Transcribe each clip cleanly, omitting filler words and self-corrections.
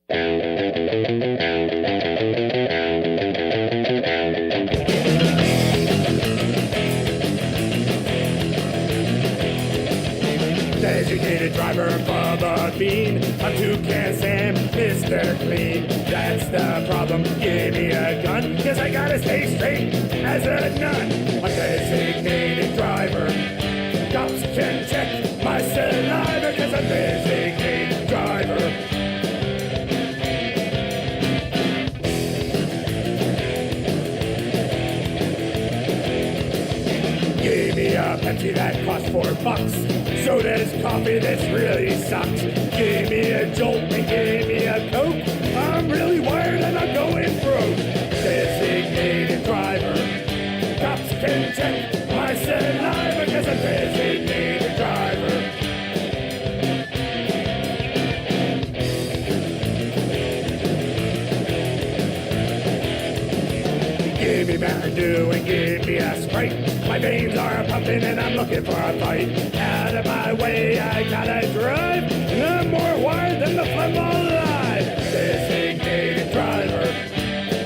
Designated driver Bubba Bean. I'm Toucan Sam, Mr. Clean. That's the problem. Give me a gun, cause I gotta stay straight as a nun. I'm designated driver. Cops can check my saliva, cause I'm designated driver. Give me a Pepsi that costs $4. Soda's coffee, this really sucks. Give me a Jolt and give me a Coke. I'm really wired and I'm going broke. Designated driver. Cops can check my saliva, cause I'm designated driver. Give me Mountain Dew and give me a Sprite. My veins are pumping and I'm looking for a fight. Out of my way, I gotta drive. And I'm more wired than the football alive. Designated driver.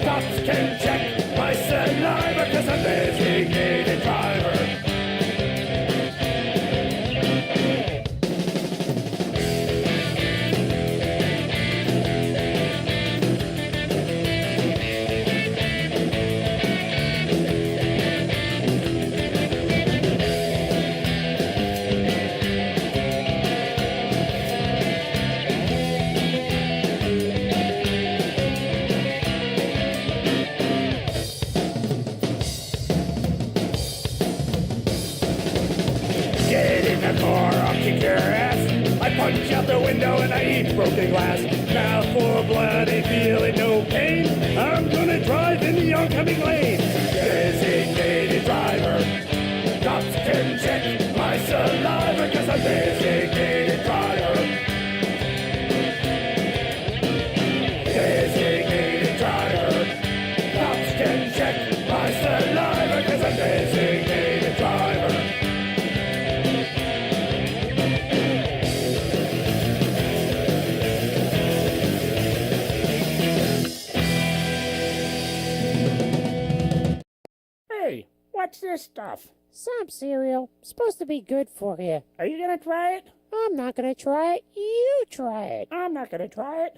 Cops can check my saliva, cause I'm designated driver. Punch out the window and I eat broken glass. Mouth full of blood and feeling no pain. I'm gonna drive in the oncoming lane. Designated driver. Cops can check my saliva, cause I'm designated driver. Designated driver. Cops can check my saliva, cause I'm designated driver. What's this stuff? Some cereal. Supposed to be good for you. Are you gonna try it? I'm not gonna try it. You try it. I'm not gonna try it.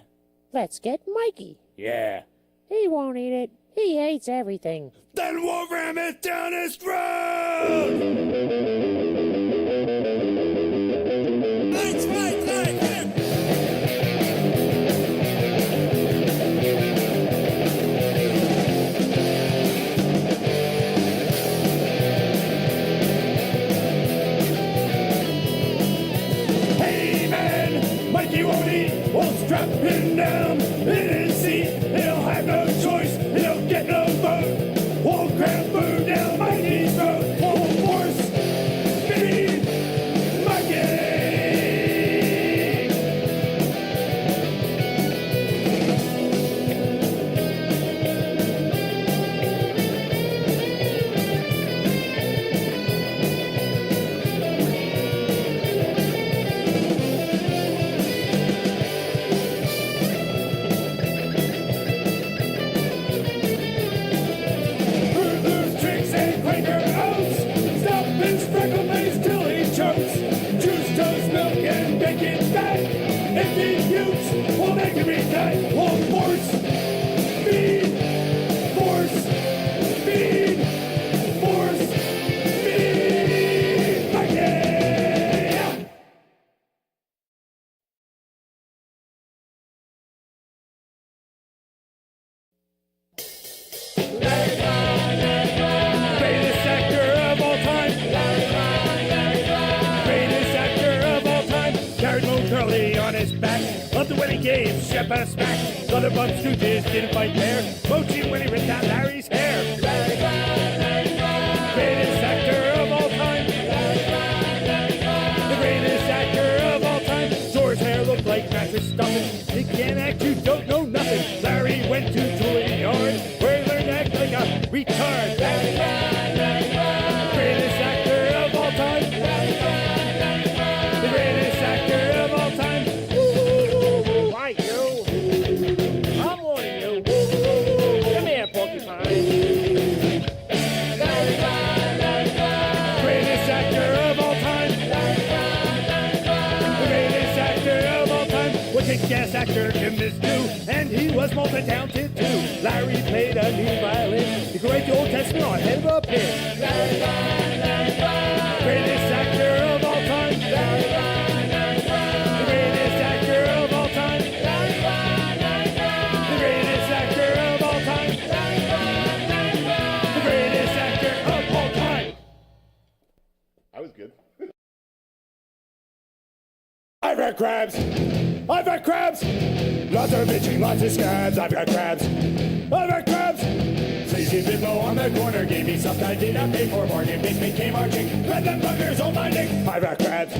Let's get Mikey. Yeah. He won't eat it. He hates everything. Then we'll ram it down his throat! That's right. Mikey won't eat, we'll strap him down in his seat. He'll have no choice, he'll get no vote. We'll cram food down Mikey's throat. Full force, feed Mikey! We'll make him eat that. We'll force feed, force feed, force feed, Mikey! Greatest actor of all time. Greatest actor of all time. Carried Mo Curly on his back. Loved it when he gave Shep a smack. The other Bump Stooges didn't fight fair. Mochi when he ripped out Larry's hair. Greatest actor of all time. The greatest actor of all time. George's hair looked like mattress stuffing. You can't act, you don't know nothing. Larry went to Juilliard, where he learned to act like a retard. Greatest actor of all time. The greatest actor of all time. Why you? kick-ass actor in this too, and he was multi-talented too. Larry played a lead violin, the great Old Testament on head of a pin. Greatest actor of all time. The greatest actor of all time. The greatest actor of all time. The greatest actor of all time. That was good. I've had crabs. I've had crabs. Lots of itching, lots of scabs. I've got crabs. I've had crabs. Sleazy bimbo on the corner gave me something I did not pay for. Bargain basement came marching. Red them buggers on my neck. I've had crabs.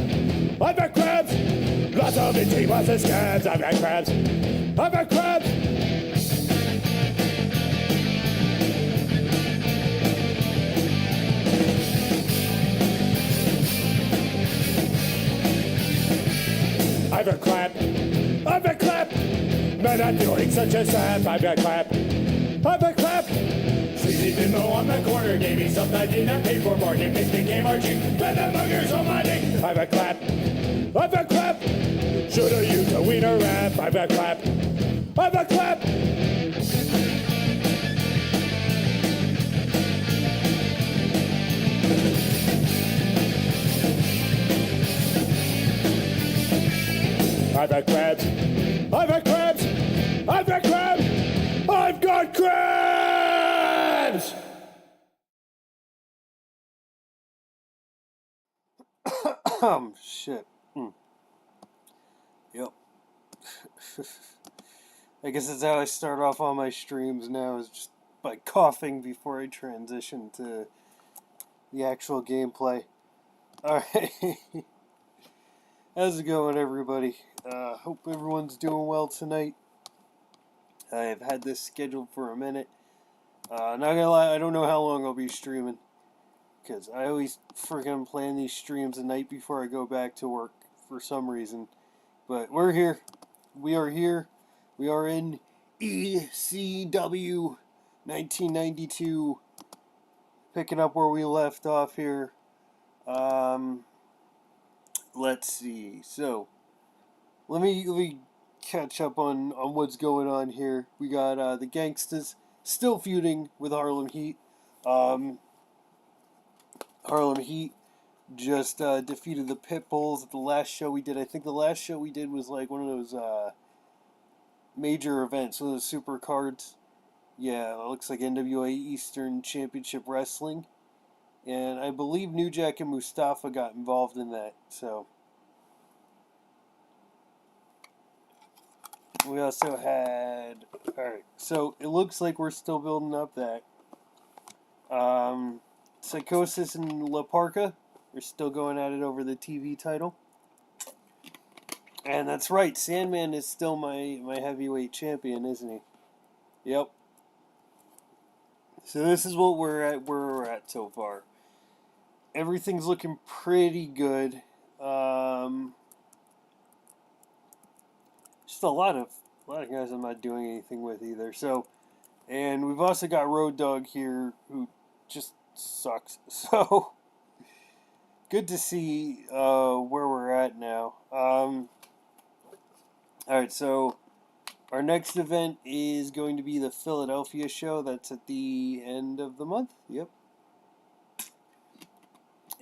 I've had crabs. Lots of itching, lots of scabs. I've had crabs. I've had crabs. I've a clap, I've a clap, man I'm feeling such a sap. I've a clap, I've a clap. Sleazy bimbo on the corner gave me something I did not pay for. Bargain basement came marching, red the buggers on my neck. I've a clap, I've a clap, shoulda used a wiener wrap. I've a clap, I've a clap. I've had crabs. I've had crabs. I've had crabs. I've got crabs. Shit. Yep. I guess that's how I start off all my streams now, is just by coughing before I transition to the actual gameplay. Alright. How's it going, everybody? Hope everyone's doing well tonight. I've had this scheduled for a minute. Not gonna lie, I don't know how long I'll be streaming, because I always freaking plan these streams the night before I go back to work for some reason. But we're here. We are here. We are in ECW 1992. Picking up where we left off here. Let's see. So, let me catch up on what's going on here. We got the Gangstas still feuding with Harlem Heat. Harlem Heat just defeated the Pitbulls at the last show we did. I think the last show we did was like one of those major events, one of those super cards. Yeah, it looks like NWA Eastern Championship Wrestling. And I believe New Jack and Mustafa got involved in that, so. We also had, alright, so it looks like we're still building up that. Psychosis and La Parka are still going at it over the TV title. And that's right, Sandman is still my heavyweight champion, isn't he? Yep. So this is what where we're at so far. Everything's looking pretty good. Just a lot of guys I'm not doing anything with either. So, and we've also got Road Dogg here, who just sucks. So, good to see where we're at now. Alright, so our next event is going to be the Philadelphia show. That's at the end of the month. Yep.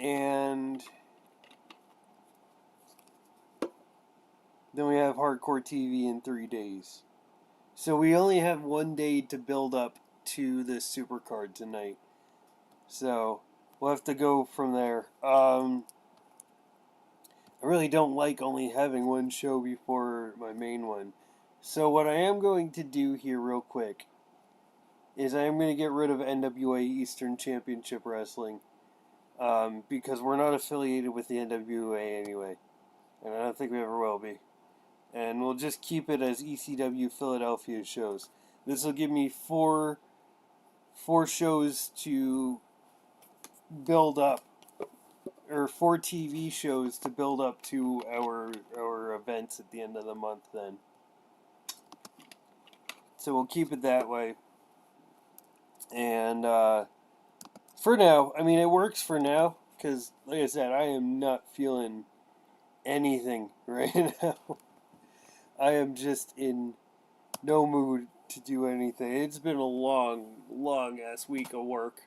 And then we have Hardcore TV in 3 days. So we only have 1 day to build up to this supercard tonight. So we'll have to go from there. I really don't like only having one show before my main one. So what I am going to do here real quick is I am going to get rid of NWA Eastern Championship Wrestling. Because we're not affiliated with the NWA anyway. And I don't think we ever will be. And we'll just keep it as ECW Philadelphia shows. This will give me four shows to build up, or 4 TV shows to build up to our events at the end of the month then. So we'll keep it that way. And for now, I mean, it works for now, because like I said, I am not feeling anything right now. I am just in no mood to do anything. It's been a long ass week of work.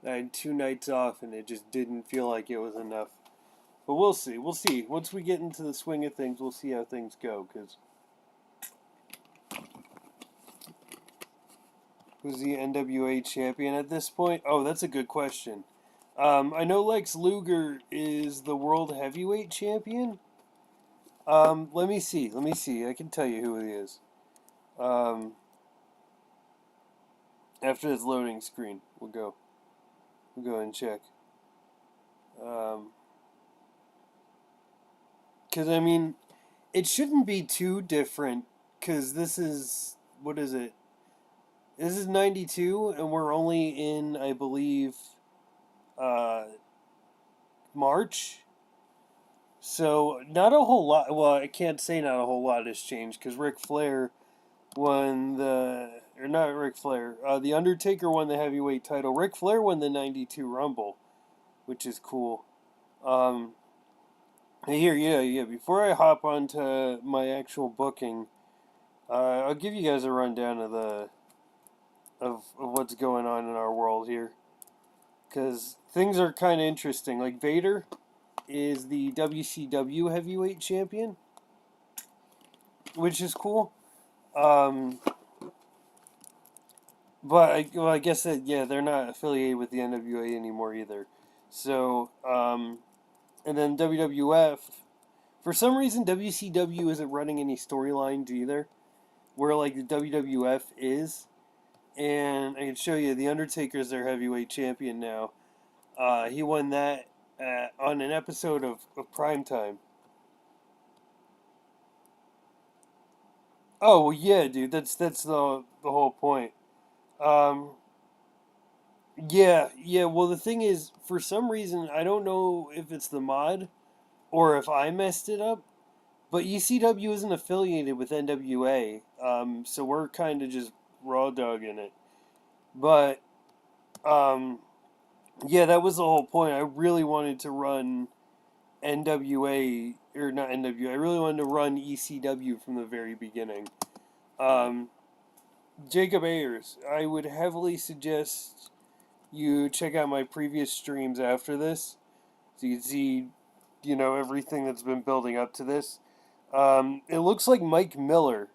I had 2 nights off and it just didn't feel like it was enough. But we'll see. We'll see. Once we get into the swing of things, we'll see how things go. Because who's the NWA champion at this point? Oh, that's a good question. I know Lex Luger is the world heavyweight champion. Let me see. I can tell you who he is. After this loading screen, we'll go and check. Because, I mean, it shouldn't be too different, because this is, what is it? This is 92, and we're only in, I believe, March. So, not a whole lot, well, I can't say not a whole lot has changed, because Ric Flair won the, or not Ric Flair, The Undertaker won the heavyweight title. Ric Flair won the 92 Rumble, which is cool. Yeah. Before I hop onto my actual booking, I'll give you guys a rundown of what's going on in our world here, because things are kind of interesting. Like Vader is the WCW heavyweight champion, which is cool. But I guess that they're not affiliated with the NWA anymore either. So and then WWF. For some reason, WCW isn't running any storylines either, where like the WWF is. And I can show you, The Undertaker's their heavyweight champion now. He won that on an episode of Primetime. Oh, well, yeah, dude, that's the whole point. Um, yeah, well, the thing is, for some reason, I don't know if it's the mod or if I messed it up, but ECW isn't affiliated with NWA, so we're kind of just raw dogging it. But, yeah, that was the whole point. I really wanted to run NWA, or not NWA, I really wanted to run ECW from the very beginning. Jacob Ayers, I would heavily suggest you check out my previous streams after this, so you can see, everything that's been building up to this. It looks like Mike Miller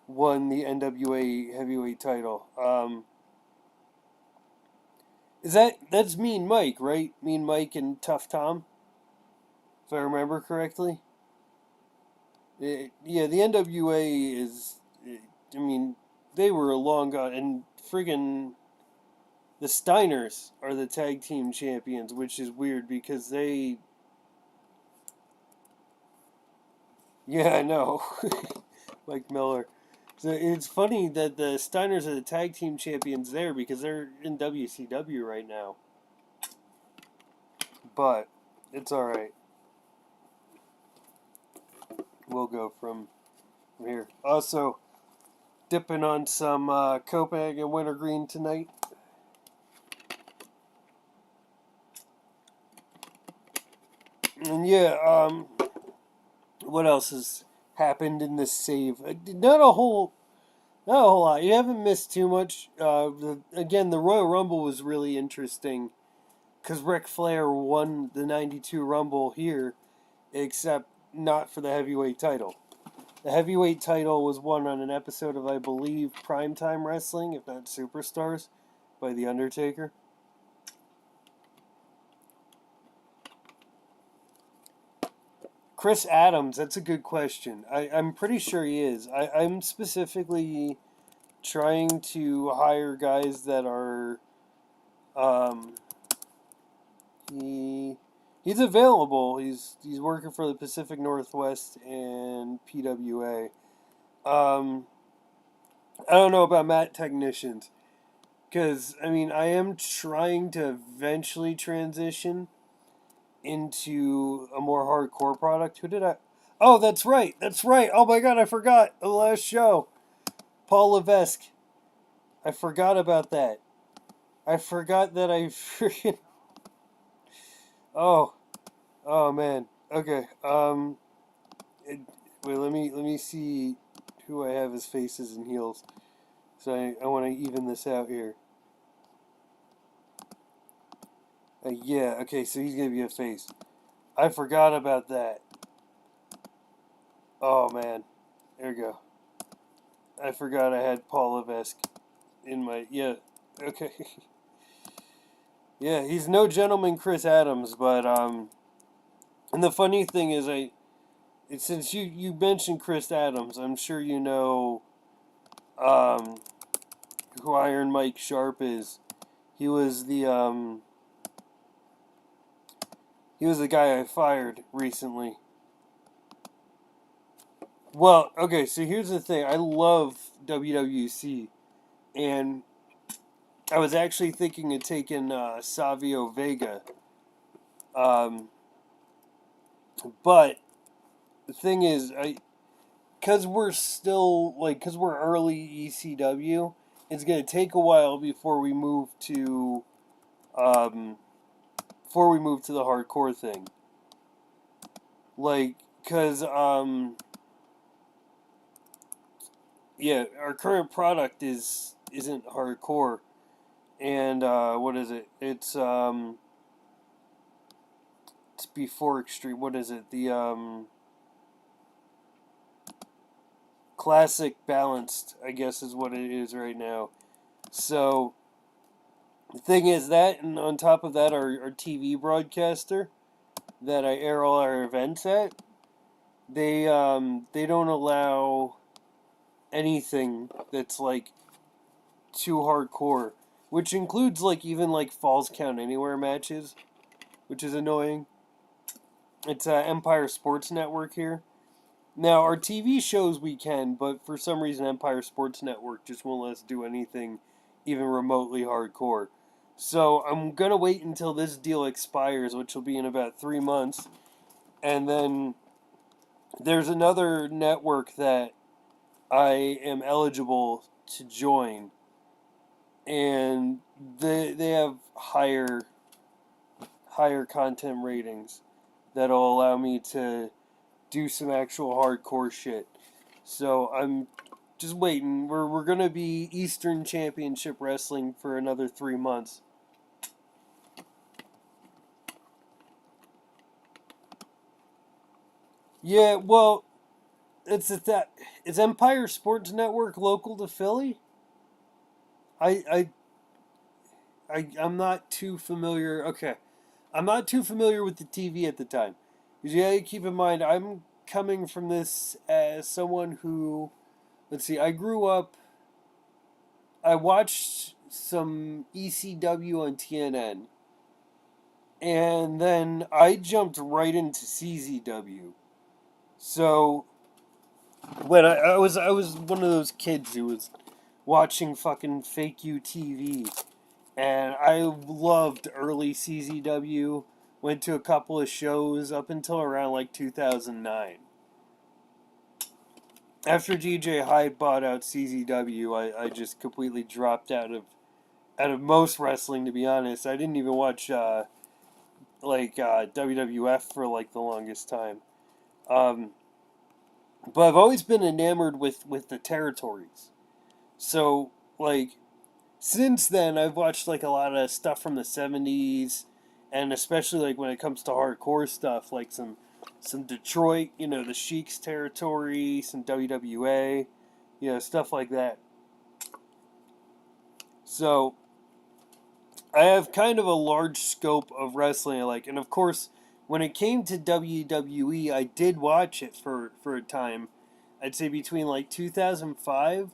won the NWA heavyweight title. That's Mean Mike, right? Mean Mike and Tough Tom, if I remember correctly. The NWA is, I mean, they were long gone, and friggin' the Steiners are the tag team champions, which is weird because they... Yeah, I know. Mike Miller. So it's funny that the Steiners are the tag team champions there because they're in WCW right now. But it's alright. We'll go from here. Also, dipping on some Copenhagen Wintergreen tonight. And what else has happened in this save? Not a whole lot. You haven't missed too much. Again, the Royal Rumble was really interesting because Ric Flair won the 92 Rumble here, except not for the heavyweight title. The heavyweight title was won on an episode of, I believe, Primetime Wrestling, if not Superstars, by The Undertaker. Chris Adams, that's a good question. I'm pretty sure he is. I'm specifically trying to hire guys that are... He's available. He's working for the Pacific Northwest and PWA. I don't know about mat technicians. Because, I mean, I am trying to eventually transition into a more hardcore product. Who did I... Oh, that's right. Oh my god, I forgot. The last show. Paul Levesque. I forgot about that. I forgot that I freaking... Oh man. Okay. Wait, let me see who I have as faces and heels. So I want to even this out here. Yeah, okay, so he's gonna be a face. I forgot about that. Oh man, there we go. I forgot I had Paul Levesque in my Okay. Yeah, he's no gentleman, Chris Adams, but and the funny thing is, since you mentioned Chris Adams, I'm sure you know um who Iron Mike Sharp is. He was the guy I fired recently. Well, okay, so here's the thing. I love WWC, and I was actually thinking of taking Savio Vega. Um, but the thing is, because we're still, because we're early ECW, it's going to take a while um, before we move to the hardcore thing. Because, yeah, our current product isn't hardcore. And, what is it? It's before Extreme. What is it? The, classic balanced, I guess, is what it is right now. So, the thing is that, and on top of that, our TV broadcaster that I air all our events at, they don't allow anything that's too hardcore, which includes even Falls Count Anywhere matches, which is annoying. It's Empire Sports Network here. Now our TV shows we can, but for some reason Empire Sports Network just won't let us do anything even remotely hardcore. So I'm gonna wait until this deal expires, which will be in about 3 months, and then there's another network that I am eligible to join, and they have higher content ratings that'll allow me to do some actual hardcore shit. So I'm just waiting. We're gonna be Eastern Championship Wrestling for another 3 months. Yeah, well, it's Empire Sports Network local to Philly. I I'm not too familiar. Okay, I'm not too familiar with the TV at the time. Because you gotta keep in mind, I'm coming from this as someone who, let's see, I watched some ECW on TNN, and then I jumped right into CZW. So when I was one of those kids who was watching fucking fake UTV, and I loved early CZW. Went to a couple of shows up until around 2009. After DJ Hyde bought out CZW, I just completely dropped out of most wrestling. To be honest, I didn't even watch WWF for the longest time. Um, but I've always been enamored with the territories. So since then, I've watched a lot of stuff from the '70s, and especially when it comes to hardcore stuff, some Detroit, the Sheik's territory, some WWA, stuff like that. So I have kind of a large scope of wrestling I like, and of course, when it came to WWE, I did watch it for a time. I'd say between 2005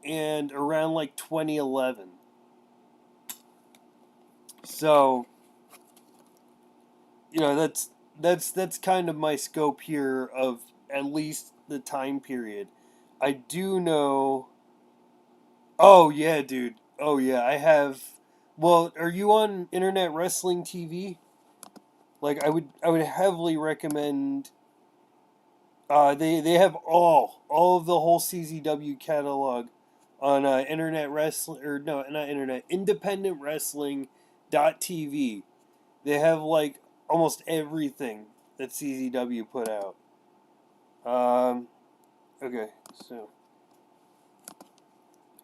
and around 2011. So that's kind of my scope here of at least the time period. I do know. Oh yeah, dude. Oh yeah, I have. Well, are you on Internet Wrestling TV? I would heavily recommend. They have all of the whole CZW catalog on Internet Wrestling, or no, not Internet, Independent Wrestling .tv. They have almost everything that CZW put out. Okay, so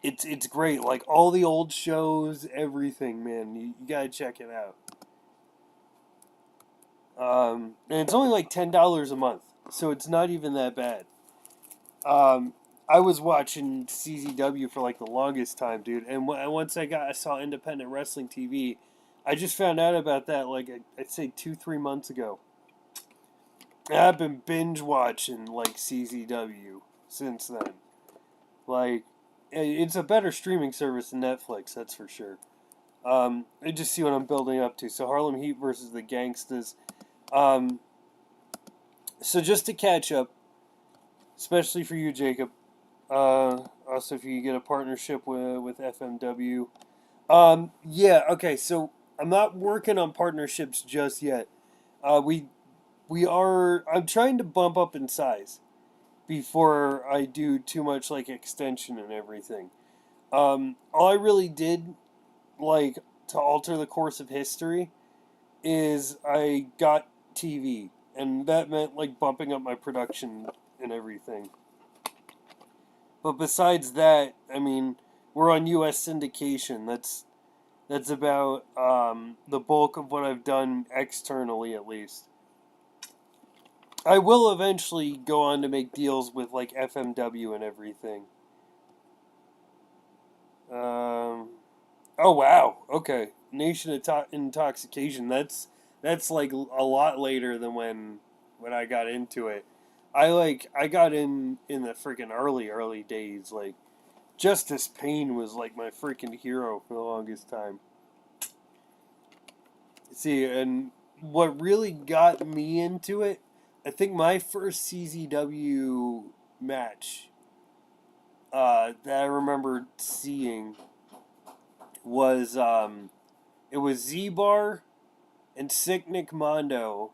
it's great. Like all the old shows, everything, man. You gotta check it out. And it's only like $10 a month, so it's not even that bad. I was watching CZW for like the longest time, dude. And once I saw independent wrestling TV, I just found out about that like I'd say 2-3 months ago. And I've been binge watching like CZW since then. Like, it's a better streaming service than Netflix, that's for sure. I just see what I'm building up to. So Harlem Heat versus the Gangstas. Um, so just to catch up, especially for you, Jacob. Also, if you get a partnership with FMW. Yeah. Okay. So I'm not working on partnerships just yet. We are. I'm trying to bump up in size before I do too much like extension and everything. All I really did like to alter the course of history is I got TV, and that meant like bumping up my production and everything. But besides that, I mean, we're on U.S. syndication. That's about the bulk of what I've done externally, at least. I will eventually go on to make deals with like FMW and everything. Oh wow. Okay. Nation Intoxication. That's like a lot later than when I got into it. I got in the freaking early days. Like Justice Payne was like my freaking hero for the longest time. See, and what really got me into it, I think my first CZW match that I remember seeing was it was Z-Bar and Sick Nick Mondo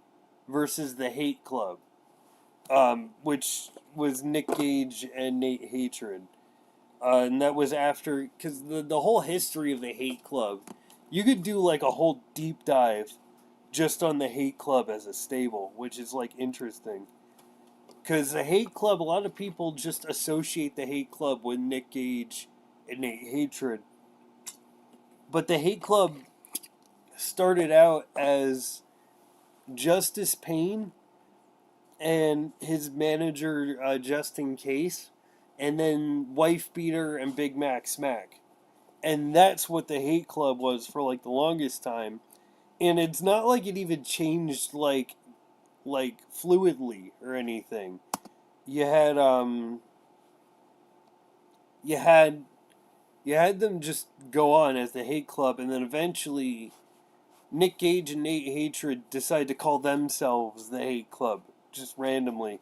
versus the Hate Club, which was Nick Gage and Nate Hatred. And that was after, because the whole history of the Hate Club, you could do like a whole deep dive just on the Hate Club as a stable, which is like interesting. Because the Hate Club, a lot of people just associate the Hate Club with Nick Gage and Nate Hatred. But the Hate Club started out as Justice Payne and his manager Justin Case, and then Wife Beater and Big Mac Smack. And that's what the Hate Club was for like the longest time. And it's not like it even changed like fluidly or anything. You had you had you had them just go on as the Hate Club, and then eventually Nick Gage and Nate Hatred decided to call themselves the Hate Club just randomly.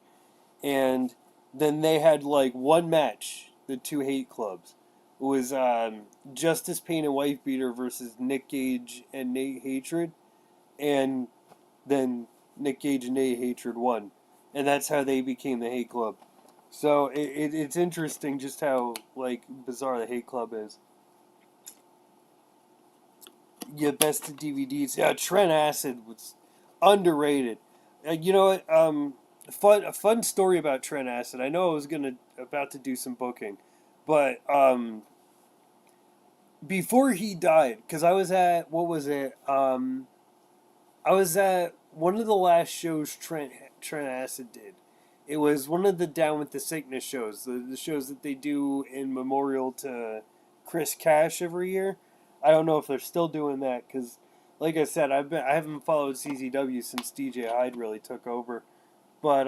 And then they had like one match, the two Hate Clubs. It was Justice Payne and Wife Beater versus Nick Gage and Nate Hatred. And then Nick Gage and Nate Hatred won. And that's how they became the Hate Club. So it's interesting just how like bizarre the Hate Club is. Yeah, best of DVDs. Yeah, Trent Acid was underrated. You know what? A fun story about Trent Acid. I know I was about to do some booking, but before he died, because I was at what was it? I was at one of the last shows Trent Acid did. It was one of the Down with the Sickness shows, the shows that they do in memorial to Chris Cash every year. I don't know if they're still doing that because, like I said, I haven't followed CZW since DJ Hyde really took over. But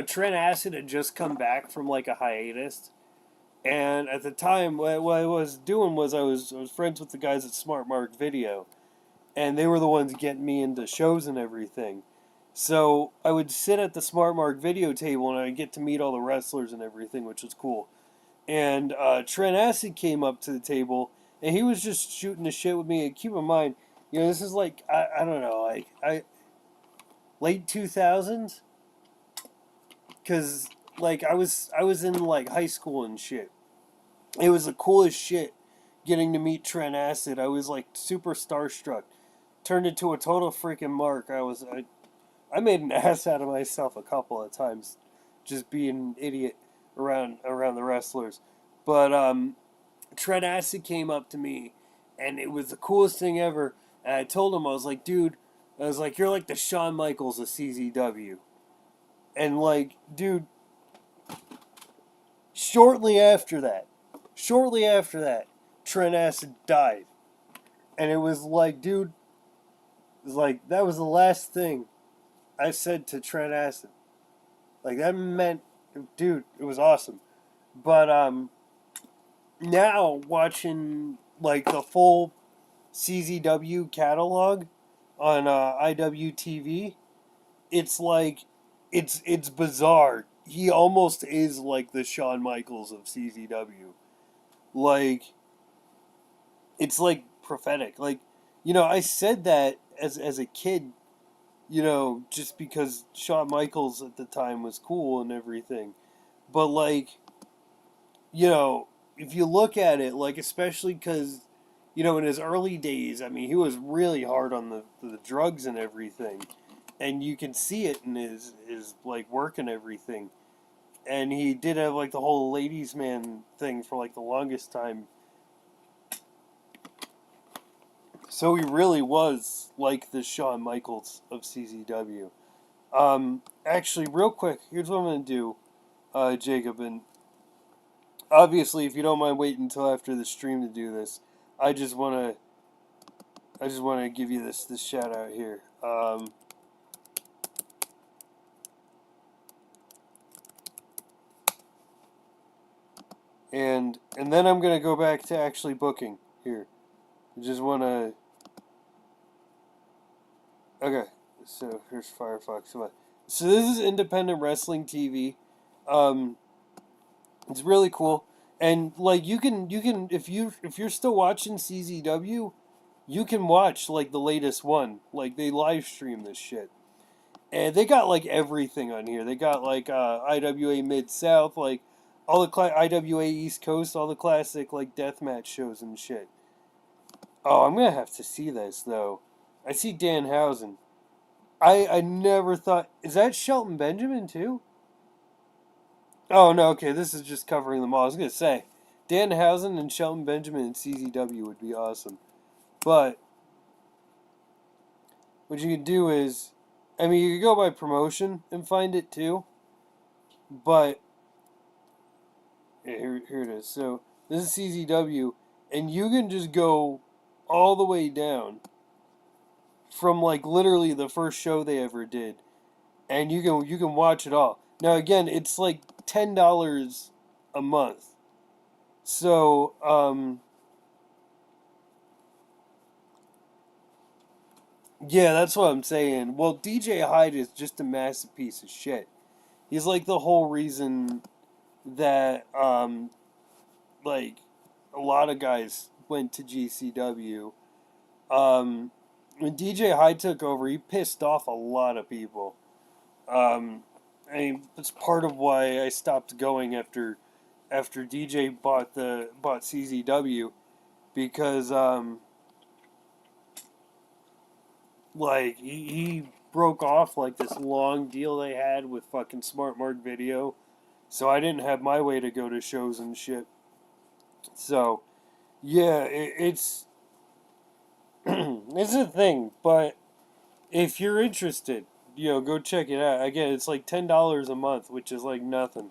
Trent Acid had just come back from like a hiatus, and at the time, what I was doing was I was friends with the guys at Smart Mark Video, and they were the ones getting me into shows and everything. So I would sit at the Smart Mark Video table, and I'd get to meet all the wrestlers and everything, which was cool. And Trent Acid came up to the table, and he was just shooting the shit with me. And keep in mind, this is like I don't know, like late 2000s, because like I was in like high school and shit. It was the coolest shit getting to meet Trent Acid. I was like super starstruck. Turned into a total freaking mark. I made an ass out of myself a couple of times, just being an idiot around the wrestlers. But Trent Acid came up to me, and it was the coolest thing ever. And I told him, I was like, dude, I was like, you're like the Shawn Michaels of CZW. And like, dude, shortly after that, Trent Acid died. And it was like, dude, it was like, that was the last thing I said to Trent Acid. Like, that meant, dude, it was awesome. But now watching like the full CZW catalog on IWTV, it's like it's bizarre. He almost is like the Shawn Michaels of CZW. Like, it's like prophetic. Like, I said that as a kid, just because Shawn Michaels at the time was cool and everything. But like, if you look at it, like, especially because, in his early days, I mean, he was really hard on the drugs and everything. And you can see it in his like, work and everything. And he did have, like, the whole ladies' man thing for, like, the longest time. So he really was like the Shawn Michaels of CZW. Actually, real quick, here's what I'm going to do, Jacob, and obviously, if you don't mind waiting until after the stream to do this, I just want to give you this shout out here. And then I'm gonna go back to actually booking here. I just want to. Okay, so here's Firefox. Come on. So this is independent wrestling TV. It's really cool. And like, you can if you're still watching CZW, you can watch like the latest one. Like, they live stream this shit. And they got like everything on here. They got like IWA Mid South, like all the IWA East Coast, all the classic like deathmatch shows and shit. Oh, I'm gonna have to see this though. I see Danhausen. I never thought, is that Shelton Benjamin too? Oh no, okay, this is just covering them all. I was gonna say Danhausen and Shelton Benjamin in CZW would be awesome, but what you could do is, I mean, you could go by promotion and find it too, but here it is. So this is CZW, and you can just go all the way down from like literally the first show they ever did, and you can watch it all. Now again, it's like $10 a month. So yeah, that's what I'm saying. Well, DJ Hyde is just a massive piece of shit. He's like the whole reason that like a lot of guys went to GCW. When DJ Hyde took over, he pissed off a lot of people. I mean, it's part of why I stopped going after DJ bought CZW, because like he broke off like this long deal they had with fucking Smart Mark Video, so I didn't have my way to go to shows and shit. So yeah, it's it's a thing, but if you're interested, go check it out. Again, it's like $10 a month, which is like nothing.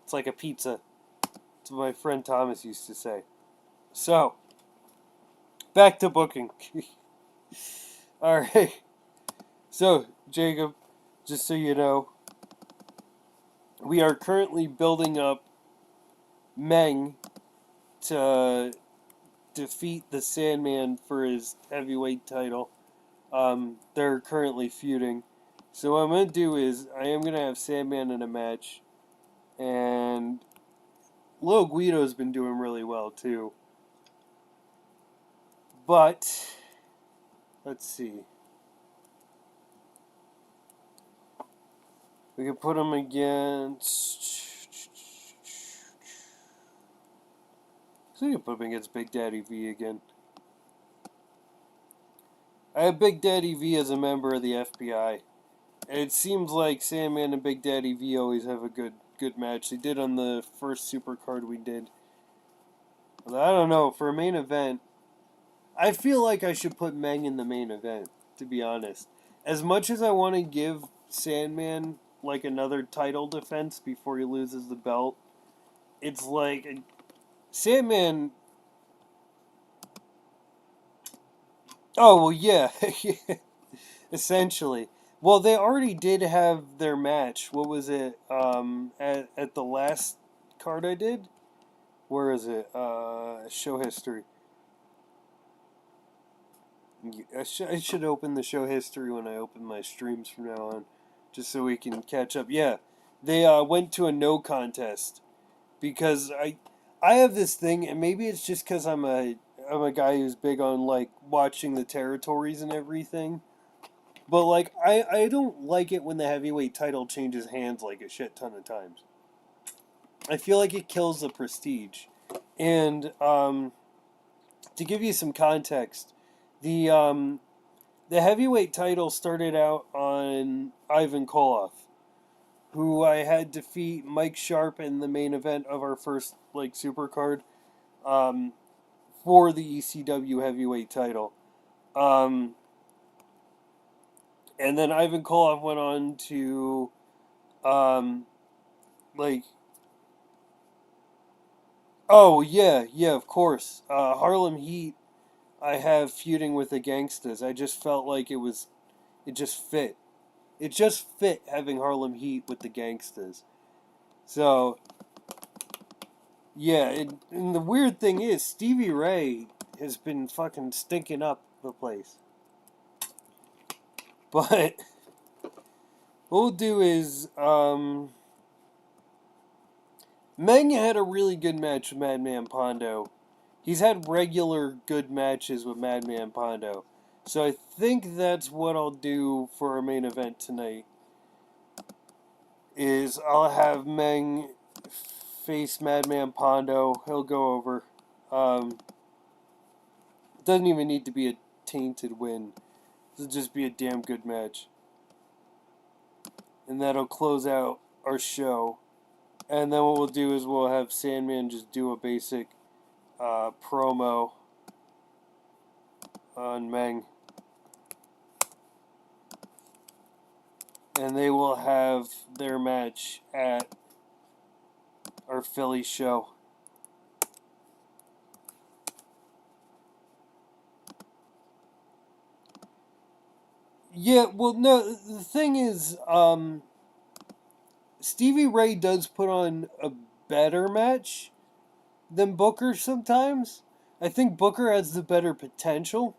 It's like a pizza. That's what my friend Thomas used to say. So, back to booking. Alright. So, Jacob, just so you know, we are currently building up Meng to defeat the Sandman for his heavyweight title. They're currently feuding. So what I'm going to do is, I am going to have Sandman in a match. And Lil Guido's been doing really well too. But, let's see. We can put him against... So we can put him against Big Daddy V again. I have Big Daddy V as a member of the FBI. it seems like Sandman and Big Daddy V always have a good match. They did on the first super card we did. But I don't know, for a main event, I feel like I should put Meng in the main event, to be honest. As much as I want to give Sandman like another title defense before he loses the belt, it's like Sandman. Oh well, yeah, essentially. Well, they already did have their match. What was it? At the last card I did. Where is it? Show history. I should open the show history when I open my streams from now on, just so we can catch up. Yeah, they went to a no contest because I have this thing, and maybe it's just because I'm a guy who's big on like watching the territories and everything. But like I don't like it when the heavyweight title changes hands like a shit ton of times. I feel like it kills the prestige. And to give you some context, the heavyweight title started out on Ivan Koloff, who I had defeat Mike Sharp in the main event of our first like super card, for the ECW heavyweight title. And then Ivan Koloff went on to like oh yeah, of course. Harlem Heat I have feuding with the Gangstas. I just felt like it just fit. It just fit having Harlem Heat with the Gangstas. So, yeah, and the weird thing is, Stevie Ray has been fucking stinking up the place. But, what we'll do is, Meng had a really good match with Madman Pondo. He's had regular good matches with Madman Pondo. So I think that's what I'll do for our main event tonight. Is I'll have Meng face Madman Pondo. He'll go over. Doesn't even need to be a tainted win. It'll just be a damn good match. And that'll close out our show. And then what we'll do is we'll have Sandman just do a basic promo on Meng. And they will have their match at our Philly show. Yeah, well, no, the thing is, Stevie Ray does put on a better match than Booker sometimes. I think Booker has the better potential,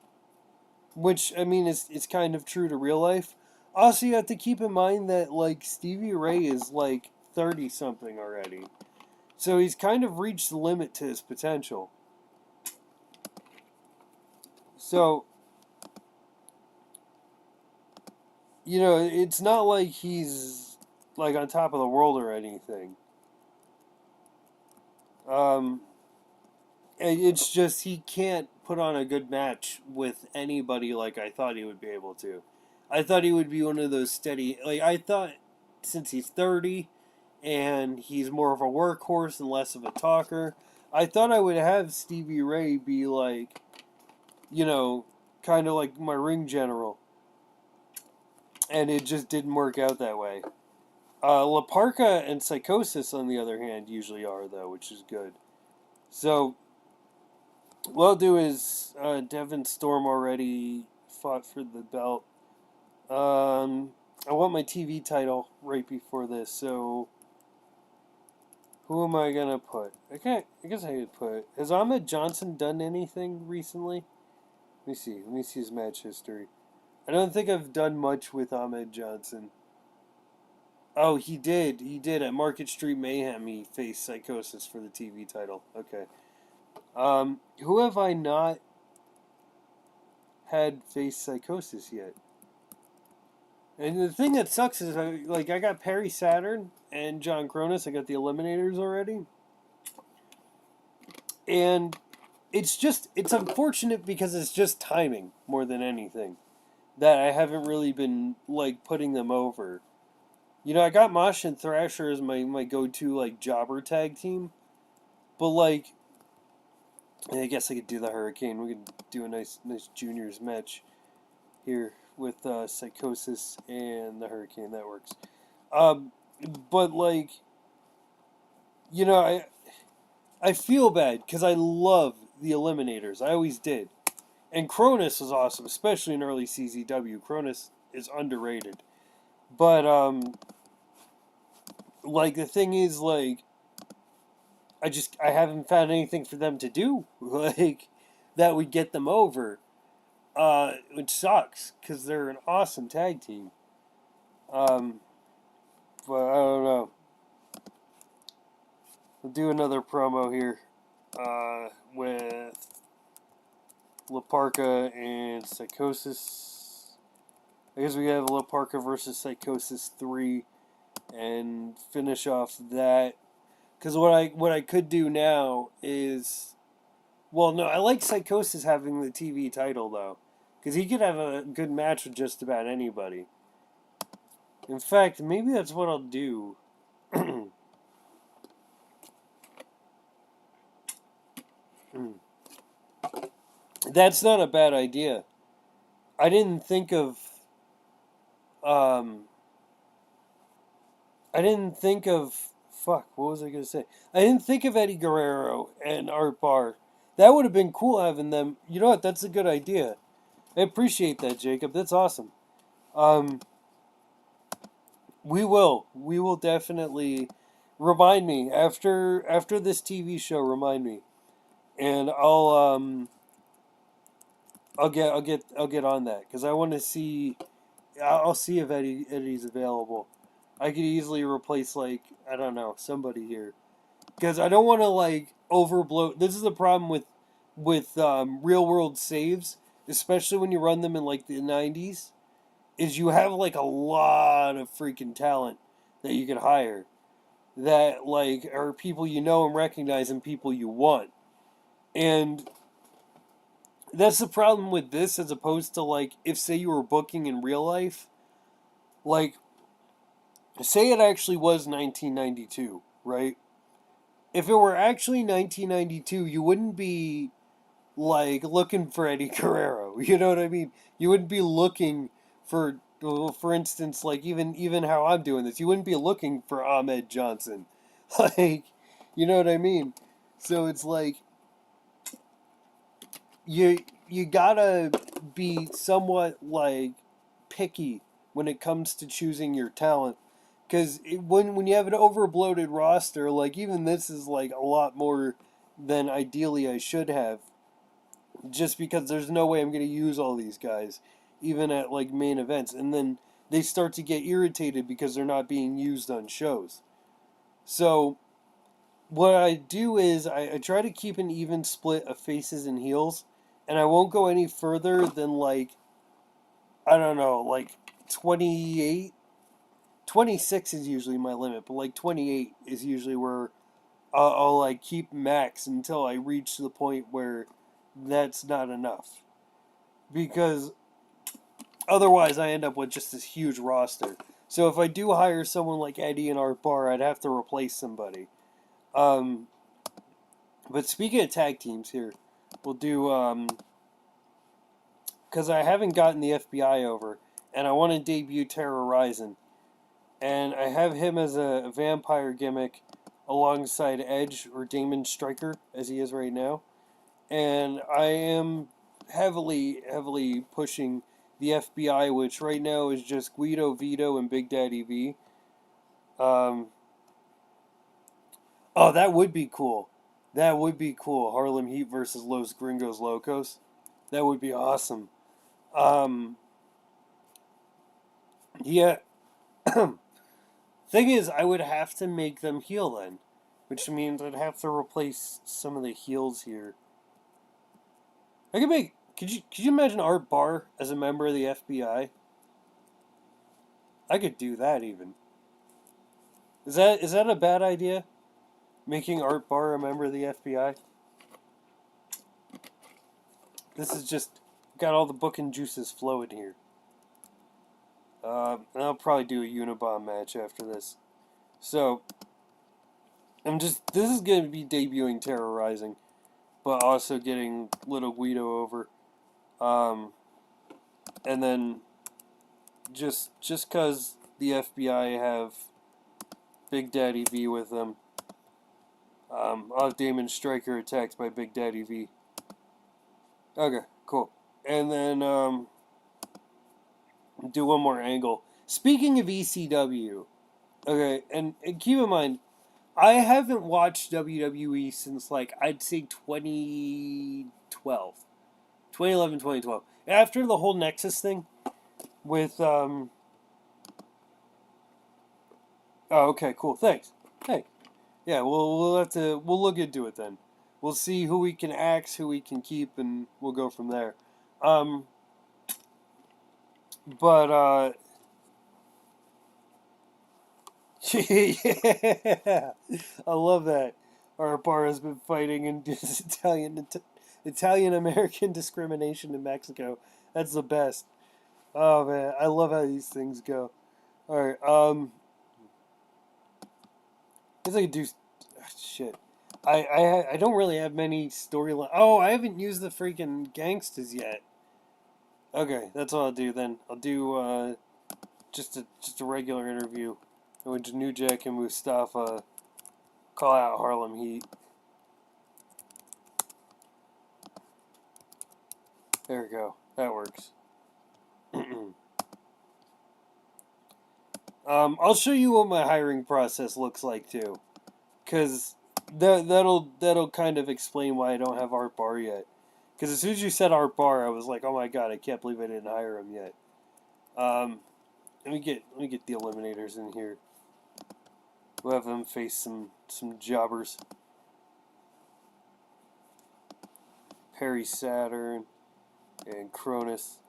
which, I mean, it's kind of true to real life. Also, you have to keep in mind that, like, Stevie Ray is, like, 30-something already. So he's kind of reached the limit to his potential. So, you know, it's not like he's, like, on top of the world or anything. It's just he can't put on a good match with anybody like I thought he would be able to. I thought he would be one of those steady... Like, I thought since he's 30 and he's more of a workhorse and less of a talker, I thought I would have Stevie Ray be like, you know, kind of like my ring general. And it just didn't work out that way. La Parka and Psychosis, on the other hand, usually are, though, which is good. So, what I'll do is, Devin Storm already fought for the belt. I want my TV title right before this, so who am I gonna put? I guess I could put... Has Ahmed Johnson done anything recently? Let me see his match history. I don't think I've done much with Ahmed Johnson. Oh, he did at Market Street Mayhem. He faced Psychosis for the TV title. Okay. Who have I not had face Psychosis yet? And the thing that sucks is, I got Perry Saturn and John Cronus. I got the Eliminators already. And it's unfortunate because it's just timing more than anything. that I haven't really been like putting them over. You know, I got Mosh and Thrasher as my go-to like jobber tag team, but like I guess I could do the Hurricane. We could do a nice juniors match here with Psychosis and the Hurricane. That works. Um, but like you know, I feel bad because I love the Eliminators. I always did. And Cronus was awesome, especially in early CZW. Cronus is underrated. But like the thing is like I haven't found anything for them to do like that would get them over. Which sucks because they're an awesome tag team. Um, but I don't know. We'll do another promo here with La Parka and Psychosis. I guess we have La Parka versus Psychosis 3 and finish off that. Because what I could do now is, well, no, I like Psychosis having the TV title though, because he could have a good match with just about anybody. In fact, maybe that's what I'll do. That's not a bad idea. I didn't think of. Um, I didn't think of. Fuck, what was I gonna say? I didn't think of Eddie Guerrero and Art Barr. That would have been cool having them. You know what? That's a good idea. I appreciate that, Jacob. That's awesome. Um, we will definitely remind me after this TV show. Remind me, and I'll get on that because I want to see. I'll see if Eddie's available. I could easily replace like I don't know somebody here because I don't want to like overbloat. This is the problem with real world saves, especially when you run them in like the 90s. Is you have like a lot of freaking talent that you could hire that like are people you know and recognize and people you want. And that's the problem with this as opposed to like if say you were booking in real life, like say it actually was 1992, right? If it were actually 1992, you wouldn't be like looking for Eddie Guerrero. You know what I mean? You wouldn't be looking for, well, for instance, like even how I'm doing this. You wouldn't be looking for Ahmed Johnson, like, you know what I mean? So it's like you gotta be somewhat like picky when it comes to choosing your talent. Because when you have an overbloated roster, like even this is like a lot more than ideally I should have just because there's no way I'm going to use all these guys, even at like main events. And then they start to get irritated because they're not being used on shows. So what I do is I try to keep an even split of faces and heels, and I won't go any further than like, I don't know, like 28. 26 is usually my limit, but like 28 is usually where I'll like keep max until I reach the point where that's not enough. Because otherwise, I end up with just this huge roster. So if I do hire someone like Eddie and Art Barr, I'd have to replace somebody. Um, but speaking of tag teams here, we'll do because I haven't gotten the FBI over, and I want to debut Terror Rising, and I have him as a vampire gimmick alongside Edge or Damon Stryker as he is right now, and I am heavily pushing the FBI, which right now is just Guido, Vito, and Big Daddy V. Um, oh, that would be cool. That would be cool. Harlem Heat versus Los Gringos Locos. That would be awesome. Um, yeah. Thing is, I would have to make them heel then, which means I'd have to replace some of the heels here. I could make. Could you imagine Art Barr as a member of the FBI? I could do that even. Is that a bad idea? Making Art Barr a member of the FBI? This is just got all the booking juices flowing here. I'll probably do a Unibomb match after this. So, this is going to be debuting Terrorizing, but also getting Little Guido over. And then, just because the FBI have Big Daddy V with them, I'll have Damon Stryker attacked by Big Daddy V. Okay, cool. And then, do one more angle. Speaking of ECW, okay, and keep in mind, I haven't watched WWE since, like, I'd say 2012. 2011, 2012. After the whole Nexus thing with, oh, okay, cool, thanks. Hey, yeah, we'll look into it then. We'll see who we can axe, who we can keep, and we'll go from there. But, yeah, I love that. Our bar has been fighting in Italian American discrimination in Mexico. That's the best. Oh man, I love how these things go. All right, I guess I could do shit. I don't really have many storyline. Oh, I haven't used the freaking gangsters yet. Okay, that's all I'll do then. I'll do just a regular interview in which New Jack and Mustafa call out Harlem Heat. There we go. That works. I'll show you what my hiring process looks like too, cause that'll kind of explain why I don't have Art Barr yet. Cause as soon as you said Art Barr, I was like, oh my god, I can't believe I didn't hire him yet. Let me get the Eliminators in here. We'll have them face some jobbers. Perry Saturn and Cronus.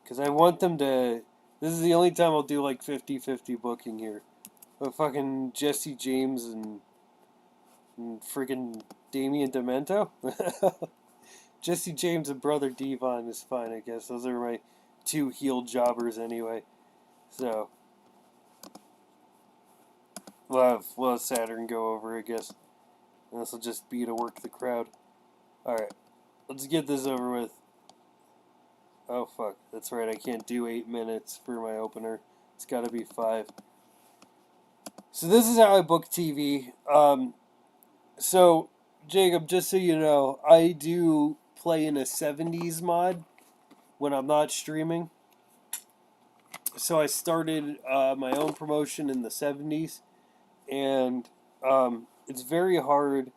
Because I want them to... This is the only time I'll do like 50-50 booking here. But fucking Jesse James and freaking Damian Demento? Jesse James and Brother Devon is fine, I guess. Those are my two heel jobbers anyway. So... We'll have Saturn go over, I guess. And this will just be to work the crowd. Alright. Let's get this over with. Oh, fuck. That's right. I can't do 8 minutes for my opener. It's got to be 5. So this is how I book TV. So, Jacob, just so you know, I do play in a 70s mod when I'm not streaming. So I started my own promotion in the 70s. And it's very hard.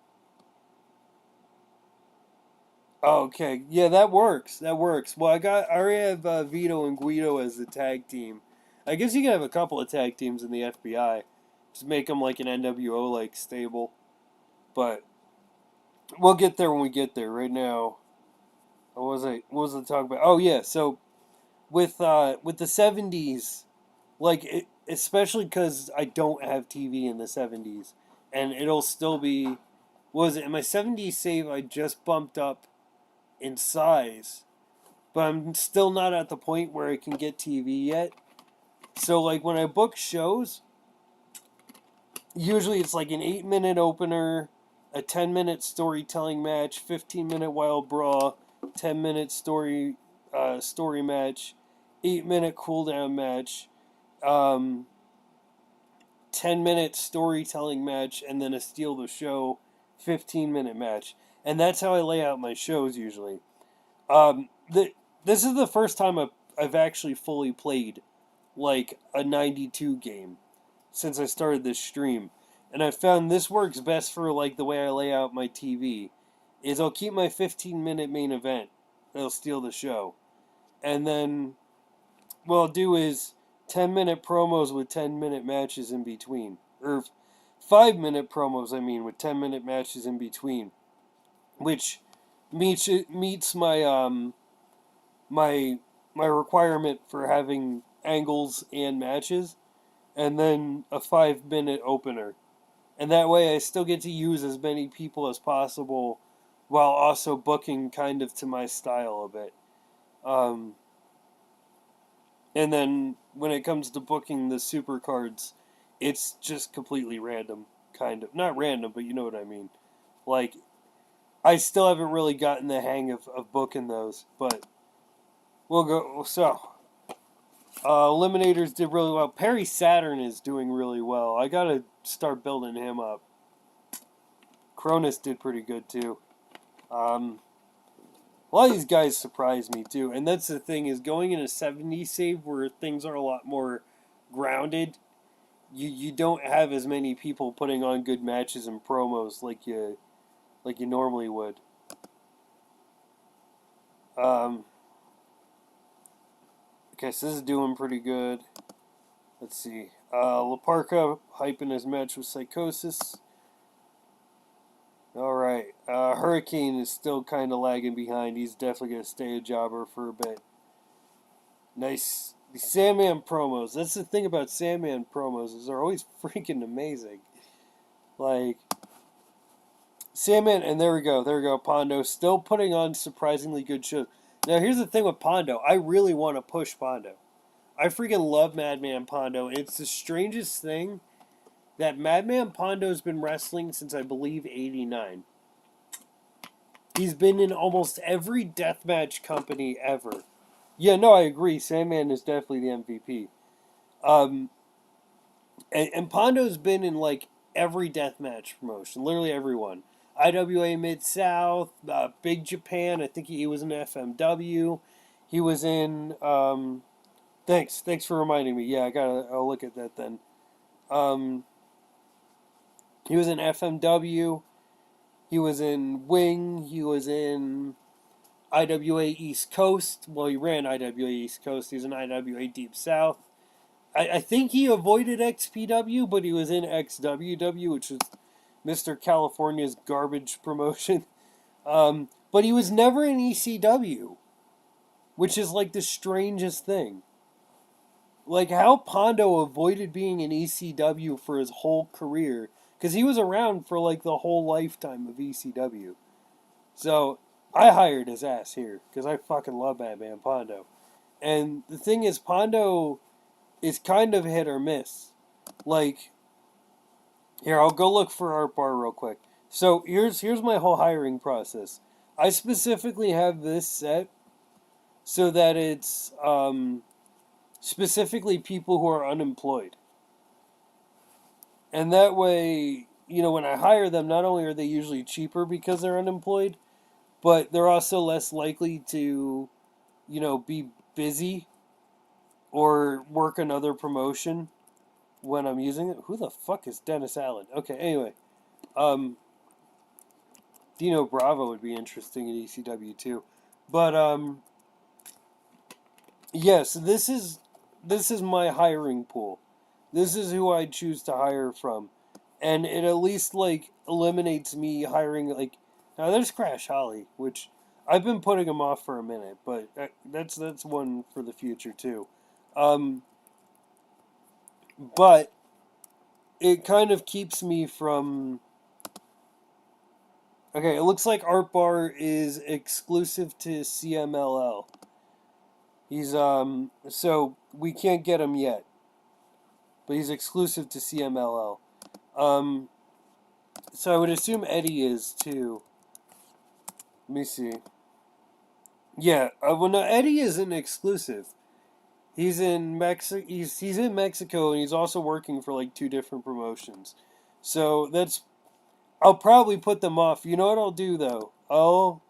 Oh, okay, yeah, that works. That works. Well, I already have Vito and Guido as the tag team. I guess you can have a couple of tag teams in the FBI, just make them like an NWO like stable. But we'll get there when we get there. Right now, what was I talking about? Oh yeah, so with the 70s. Like, especially because I don't have TV in the 70s. And it'll still be... What was it? In my 70s save, I just bumped up in size. But I'm still not at the point where I can get TV yet. So, like, when I book shows, usually it's like an 8-minute opener, a 10-minute storytelling match, 15-minute wild brawl, 10-minute story match, 8-minute cooldown match, 10-minute storytelling match, and then a steal the show 15-minute match. And that's how I lay out my shows usually. This is the first time I've actually fully played like a 92 game since I started this stream. And I found this works best for like the way I lay out my TV. Is I'll keep my 15-minute main event. That'll steal the show. And then what I'll do is 10-minute promos with 10-minute matches in between. Or 5-minute promos, I mean, with 10-minute matches in between. Which meets my my requirement for having angles and matches. And then a 5-minute opener. And that way I still get to use as many people as possible while also booking kind of to my style a bit. And then when it comes to booking the super cards, it's just completely random, kind of. Not random, but you know what I mean. Like, I still haven't really gotten the hang of booking those, but we'll go. So, Eliminators did really well. Perry Saturn is doing really well. I gotta start building him up. Cronus did pretty good too. A lot of these guys surprise me too, and that's the thing is going in a 70 save where things are a lot more grounded. You don't have as many people putting on good matches and promos like you normally would. Okay, so this is doing pretty good. Let's see. Laparca hyping his match with Psychosis. Alright. Hurricane is still kind of lagging behind. He's definitely going to stay a jobber for a bit. Nice. The Sandman promos. That's the thing about Sandman promos is they're always freaking amazing. Like, Sandman, and there we go. Pondo still putting on surprisingly good shows. Now, here's the thing with Pondo. I really want to push Pondo. I freaking love Madman Pondo. It's the strangest thing that Madman Pondo's been wrestling since, I believe, 89. He's been in almost every deathmatch company ever. Yeah, no, I agree. Sandman is definitely the MVP. And Pondo's been in, like, every deathmatch promotion. Literally everyone. IWA Mid-South, Big Japan. I think he was in FMW. He was in... Thanks for reminding me. Yeah, I'll look at that then. He was in FMW. He was in Wing. He was in IWA East Coast. Well, he ran IWA East Coast. He was in IWA Deep South. I think he avoided XPW, but he was in XWW, which was Mr. California's garbage promotion. But he was never in ECW, which is like the strangest thing. Like how Pondo avoided being in ECW for his whole career, because he was around for like the whole lifetime of ECW. So I hired his ass here because I fucking love Madman Pondo. And the thing is, Pondo is kind of hit or miss. Like, here, I'll go look for Art Bar real quick. So here's my whole hiring process. I specifically have this set so that it's specifically people who are unemployed. And that way, when I hire them, not only are they usually cheaper because they're unemployed, but they're also less likely to, be busy or work another promotion when I'm using it. Who the fuck is Dennis Allen? Okay, anyway. Dino Bravo would be interesting in ECW too. But, so this is my hiring pool. This is who I choose to hire from. And it at least, like, eliminates me hiring, like... Now, there's Crash Holly, which I've been putting him off for a minute, but that's one for the future, too. But it kind of keeps me from... Okay, it looks like Art Bar is exclusive to CMLL. He's, so we can't get him yet. But he's exclusive to CMLL. So I would assume Eddie is too. Let me see. Yeah, well, no, Eddie isn't exclusive. He's in Mexico. He's in Mexico, and he's also working for like 2 different promotions. So I'll probably put them off. You know what I'll do though?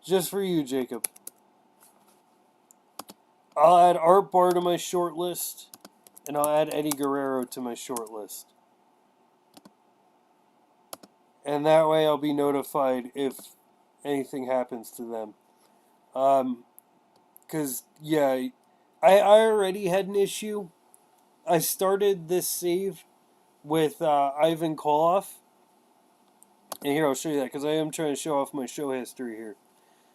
Just for you, Jacob. I'll add Art Bar to my short list, and I'll add Eddie Guerrero to my short list. And that way I'll be notified if anything happens to them. Because, yeah, I already had an issue. I started this save with Ivan Koloff. And here, I'll show you that, because I am trying to show off my show history here.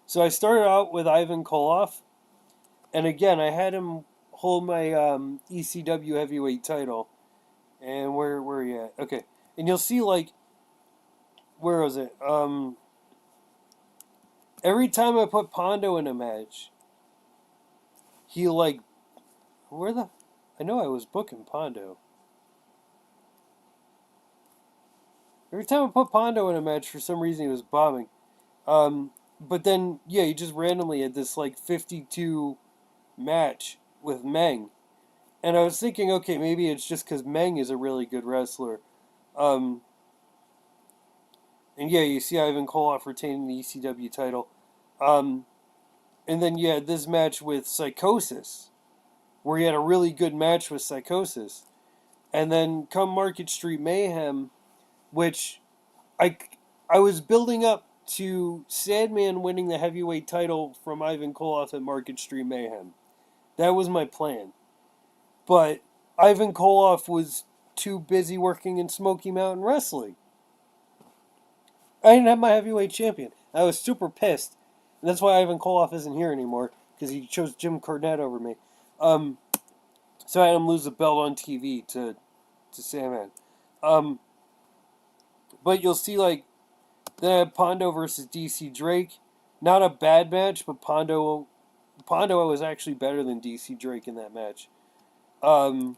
So I started out with Ivan Koloff. And again, I had him hold my ECW heavyweight title. And where are you at? Okay. And you'll see, like, where was it? Every time I put Pondo in a match, he, like, Where the... I know I was booking Pondo. Every time I put Pondo in a match, for some reason he was bombing. But then, yeah, he just randomly had this, like, 52 match with Meng. And I was thinking, okay, maybe it's just because Meng is a really good wrestler. And yeah, you see Ivan Koloff retaining the ECW title. And then you had this match with Psychosis, where he had a really good match with Psychosis. And then come Market Street Mayhem, which I, I was building up to Sandman winning the heavyweight title from Ivan Koloff at Market Street Mayhem. That was my plan. But Ivan Koloff was too busy working in Smoky Mountain Wrestling. I didn't have my heavyweight champion. I was super pissed. And that's why Ivan Koloff isn't here anymore, because he chose Jim Cornette over me. So I had him lose the belt on TV to Sandman. But you'll see, like, then I had Pondo versus DC Drake. Not a bad match, but Pondo was actually better than DC Drake in that match. But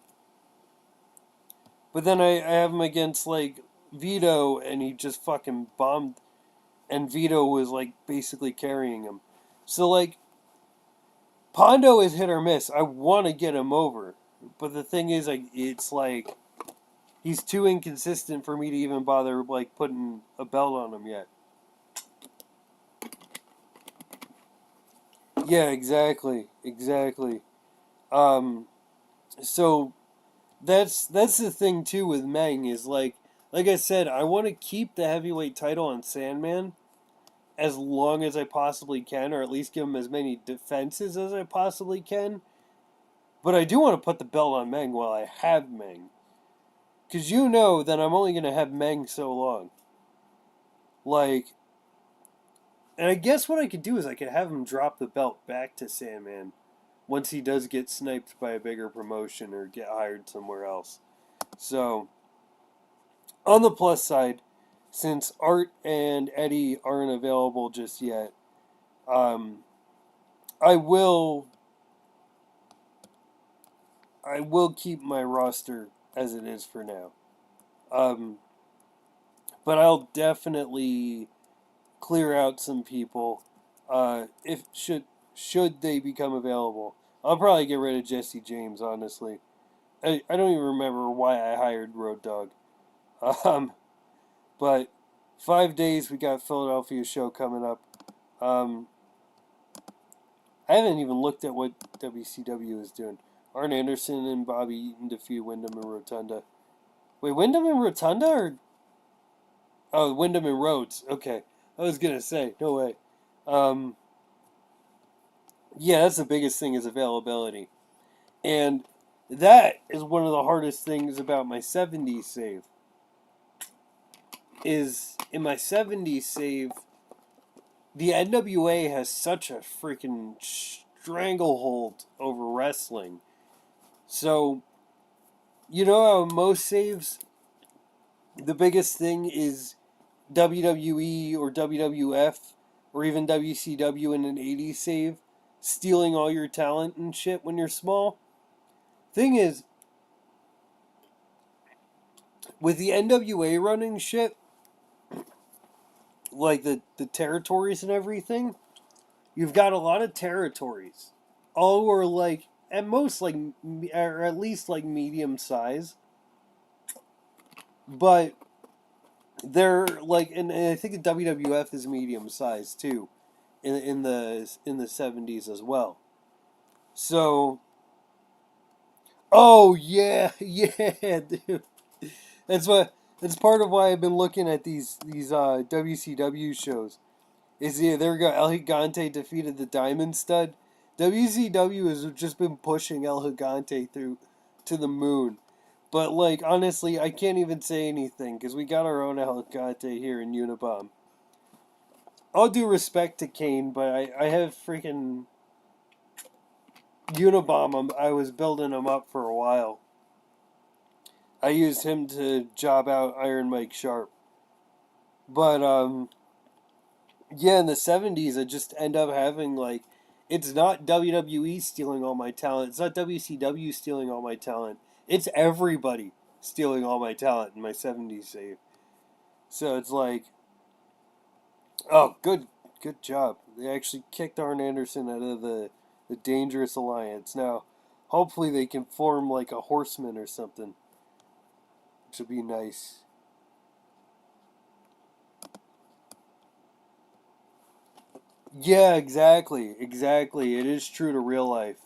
then I have him against, like, Vito, and he just fucking bombed. And Vito was, like, basically carrying him. So, like, Pondo is hit or miss. I want to get him over. But the thing is, like, it's like, he's too inconsistent for me to even bother, like, putting a belt on him yet. Yeah, exactly. So that's the thing too with Meng is like I said, I want to keep the heavyweight title on Sandman as long as I possibly can, or at least give him as many defenses as I possibly can. But I do want to put the belt on Meng while I have Meng. Because you know that I'm only going to have Meng so long. Like, and I guess what I could do is I could have him drop the belt back to Sandman once he does get sniped by a bigger promotion or get hired somewhere else. So, on the plus side, since Art and Eddie aren't available just yet, I will keep my roster as it is for now. But I'll definitely clear out some people if should they become available. I'll probably get rid of Jesse James, honestly. I don't even remember why I hired Road Dogg. But 5 days we got Philadelphia show coming up. I haven't even looked at what WCW is doing. Arn Anderson and Bobby Eaton defeat Wyndham and Rotunda. Wait, Wyndham and Rotunda or... Oh, Wyndham and Rhodes. Okay. I was going to say, no way. Yeah, that's the biggest thing is availability. And that is one of the hardest things about my 70s save. Is in my 70s save, the NWA has such a freaking stranglehold over wrestling. So, you know how most saves, the biggest thing is WWE or WWF or even WCW in an 80s save, stealing all your talent and shit when you're small? Thing is, with the NWA running shit, like the territories and everything, you've got a lot of territories. All were like, at most, like, or at least like medium size. But they're like, and I think the WWF is medium size too, in the 70s as well. So, oh yeah, yeah, dude. That's part of why I've been looking at these WCW shows. There we go. El Gigante defeated the Diamond Stud. WCW has just been pushing El Gigante through to the moon. But, like, honestly, I can't even say anything because we got our own El Gigante here in Unabomb. All due respect to Kane, but I have freaking Unabomb. I was building him up for a while. I used him to job out Iron Mike Sharp. But, yeah, in the 70s, I just end up having, like, It's not WWE stealing all my talent. It's not WCW stealing all my talent. It's everybody stealing all my talent in my 70s save. So it's like, oh, good job. They actually kicked Arn Anderson out of the Dangerous Alliance. Now, hopefully they can form like a Horseman or something, which would be nice. Yeah, exactly. It is true to real life.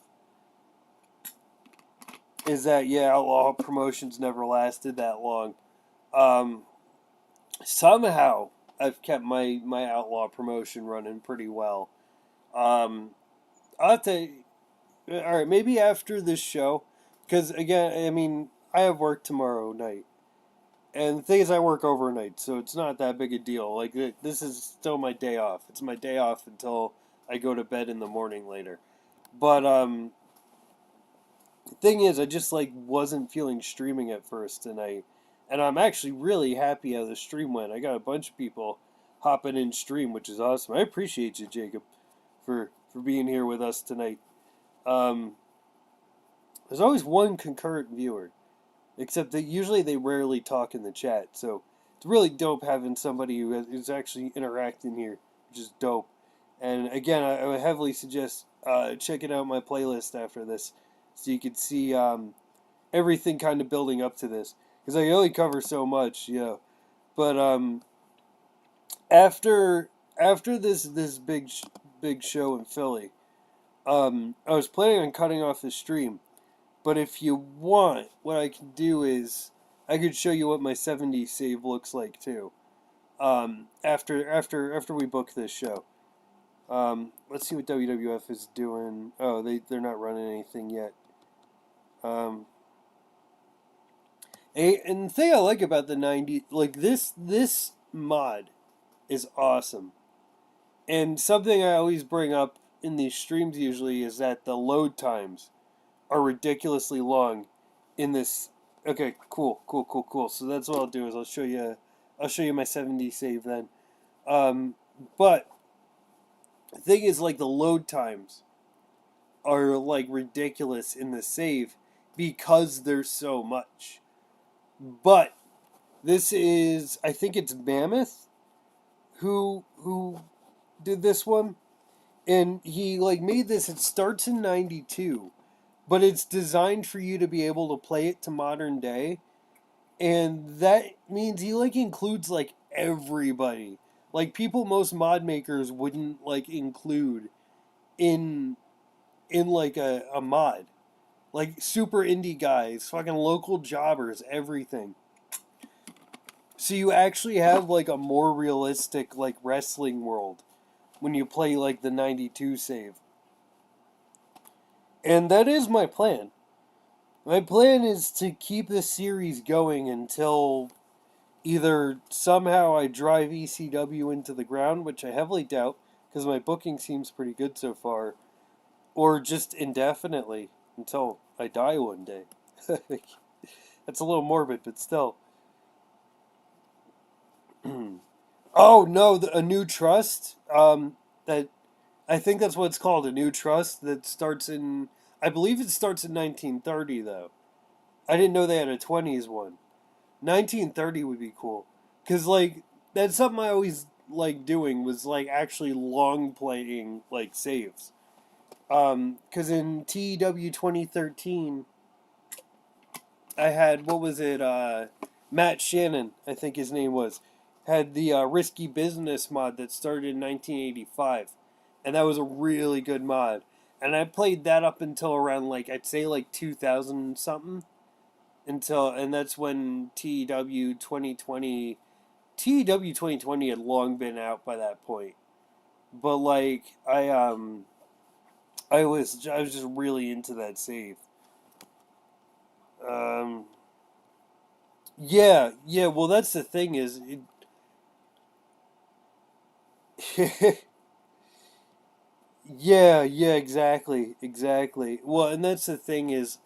Is that, yeah, outlaw promotions never lasted that long. Um, Somehow I've kept my outlaw promotion running pretty well. Um, I'll have to, all right, maybe after this show, because again, I mean, I have work tomorrow night. And the thing is, I work overnight, so it's not that big a deal. Like, this is still my day off. It's my day off until I go to bed in the morning later. But, the thing is, I just, like, wasn't feeling streaming at first tonight. And I'm actually really happy how the stream went. I got a bunch of people hopping in stream, which is awesome. I appreciate you, Jacob, for being here with us tonight. Um, there's always one concurrent viewer. Except that usually they rarely talk in the chat, so it's really dope having somebody who's actually interacting here, which is dope. And again, I would heavily suggest checking out my playlist after this, so you can see everything kind of building up to this, because I only cover so much, yeah. But after this big show in Philly, I was planning on cutting off the stream. But if you want, what I can do is I could show you what my 70 save looks like too. After we book this show. Let's see what WWF is doing. Oh, they're not running anything yet. And the thing I like about the 90, like this mod is awesome. And something I always bring up in these streams usually is that the load times are ridiculously long in this. Okay, cool. So that's what I'll do is I'll show you my 70 save then. But the thing is, like, the load times are like ridiculous in the save because there's so much. But this is, I think it's Mammoth who did this one, and he like made this. It starts in 92. But it's designed for you to be able to play it to modern day. And that means he like includes like everybody. Like people most mod makers wouldn't like include in like a mod. Like super indie guys, fucking local jobbers, everything. So you actually have like a more realistic like wrestling world when you play like the 92 save. And that is my plan. My plan is to keep this series going until either somehow I drive ECW into the ground, which I heavily doubt, because my booking seems pretty good so far, or just indefinitely until I die one day. That's a little morbid, but still. Oh no, a new trust. That I think that's what it's called, a new trust that starts in. I believe it starts in 1930 though. I didn't know they had a 20s one. 1930 would be cool, cause like that's something I always like doing was like actually long playing like saves. Cause in TEW 2013, I had what was it? Matt Shannon, I think his name was, had the Risky Business mod that started in 1985, and that was a really good mod. And I played that up until around like I'd say like 2000 something, and that's when TEW 2020 had long been out by that point. But like I was just really into that save. Yeah, well that's the thing is yeah, exactly. Well, and that's the thing is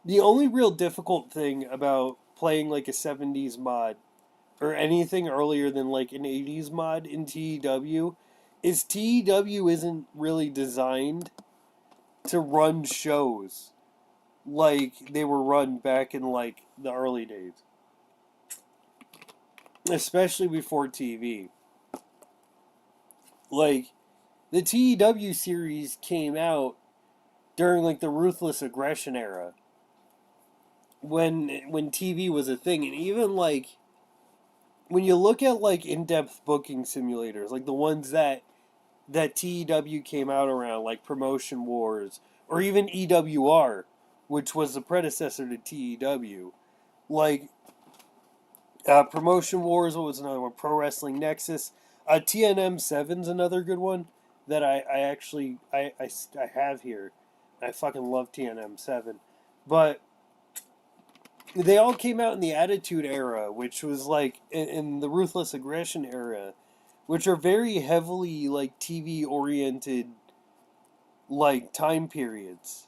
the only real difficult thing about playing like a 70s mod or anything earlier than like an 80s mod in TEW is TEW isn't really designed to run shows like they were run back in like the early days, especially before TV. Like the TEW series came out during like the Ruthless Aggression era, when TV was a thing, and even like when you look at like in-depth booking simulators, like the ones that TEW came out around, like Promotion Wars, or even EWR, which was the predecessor to TEW. Like, Promotion Wars, what was another one? Pro Wrestling Nexus. TNM 7's another good one that I actually, I have here. I fucking love TNM 7. But they all came out in the Attitude Era, which was like, in the Ruthless Aggression era, which are very heavily like TV oriented like time periods.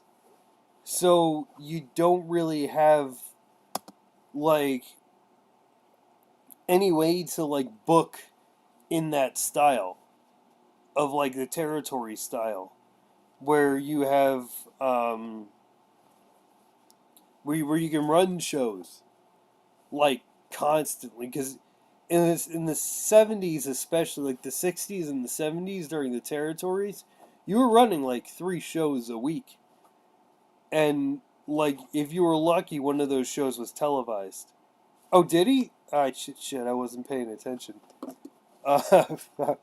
So you don't really have like any way to like book in that style of like the territory style, where you have where you can run shows like constantly, because in the 70s, especially like the 60s and the 70s during the territories, you were running like 3 shows a week, and like if you were lucky, one of those shows was televised. Oh, did he? Shit, I wasn't paying attention. But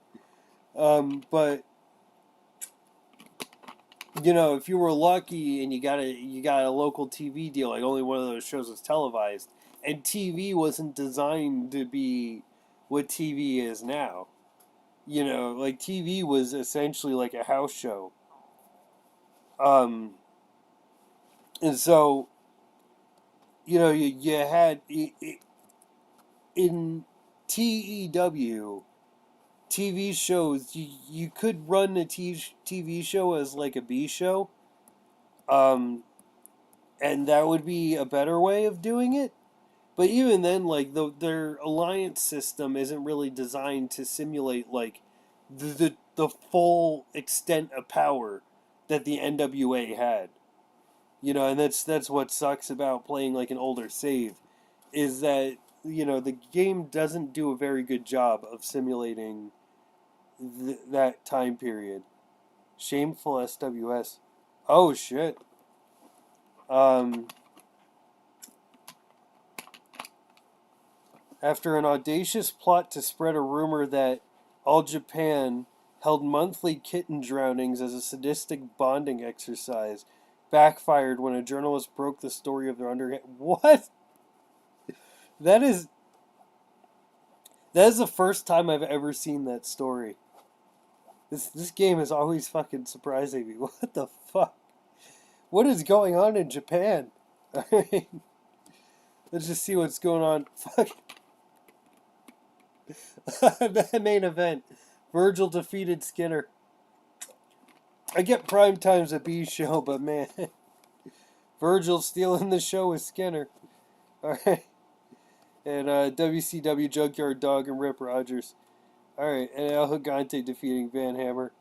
you know, if you were lucky and you got a local TV deal, like only one of those shows was televised, and TV wasn't designed to be what TV is now. You know, like TV was essentially like a house show. Um, and so, you know, you had in TEW TV shows, you could run a TV show as like a B show, um, and that would be a better way of doing it. But even then, like their alliance system isn't really designed to simulate like the full extent of power that the NWA had. You know, and that's what sucks about playing like an older save, is that, you know, the game doesn't do a very good job of simulating that time period. Shameful SWS. Oh shit. Um, After an audacious plot to spread a rumor that All Japan held monthly kitten drownings as a sadistic bonding exercise, backfired when a journalist broke the story of their underhand. What? That is the first time I've ever seen that story. This game is always fucking surprising me. What the fuck? What is going on in Japan? Alright. Let's just see what's going on. Fuck. The main event. Virgil defeated Skinner. I get prime time's a B show, but man, Virgil stealing the show with Skinner. Alright. And WCW Junkyard Dog and Rip Rogers. Alright, and El Gigante defeating Van Hammer.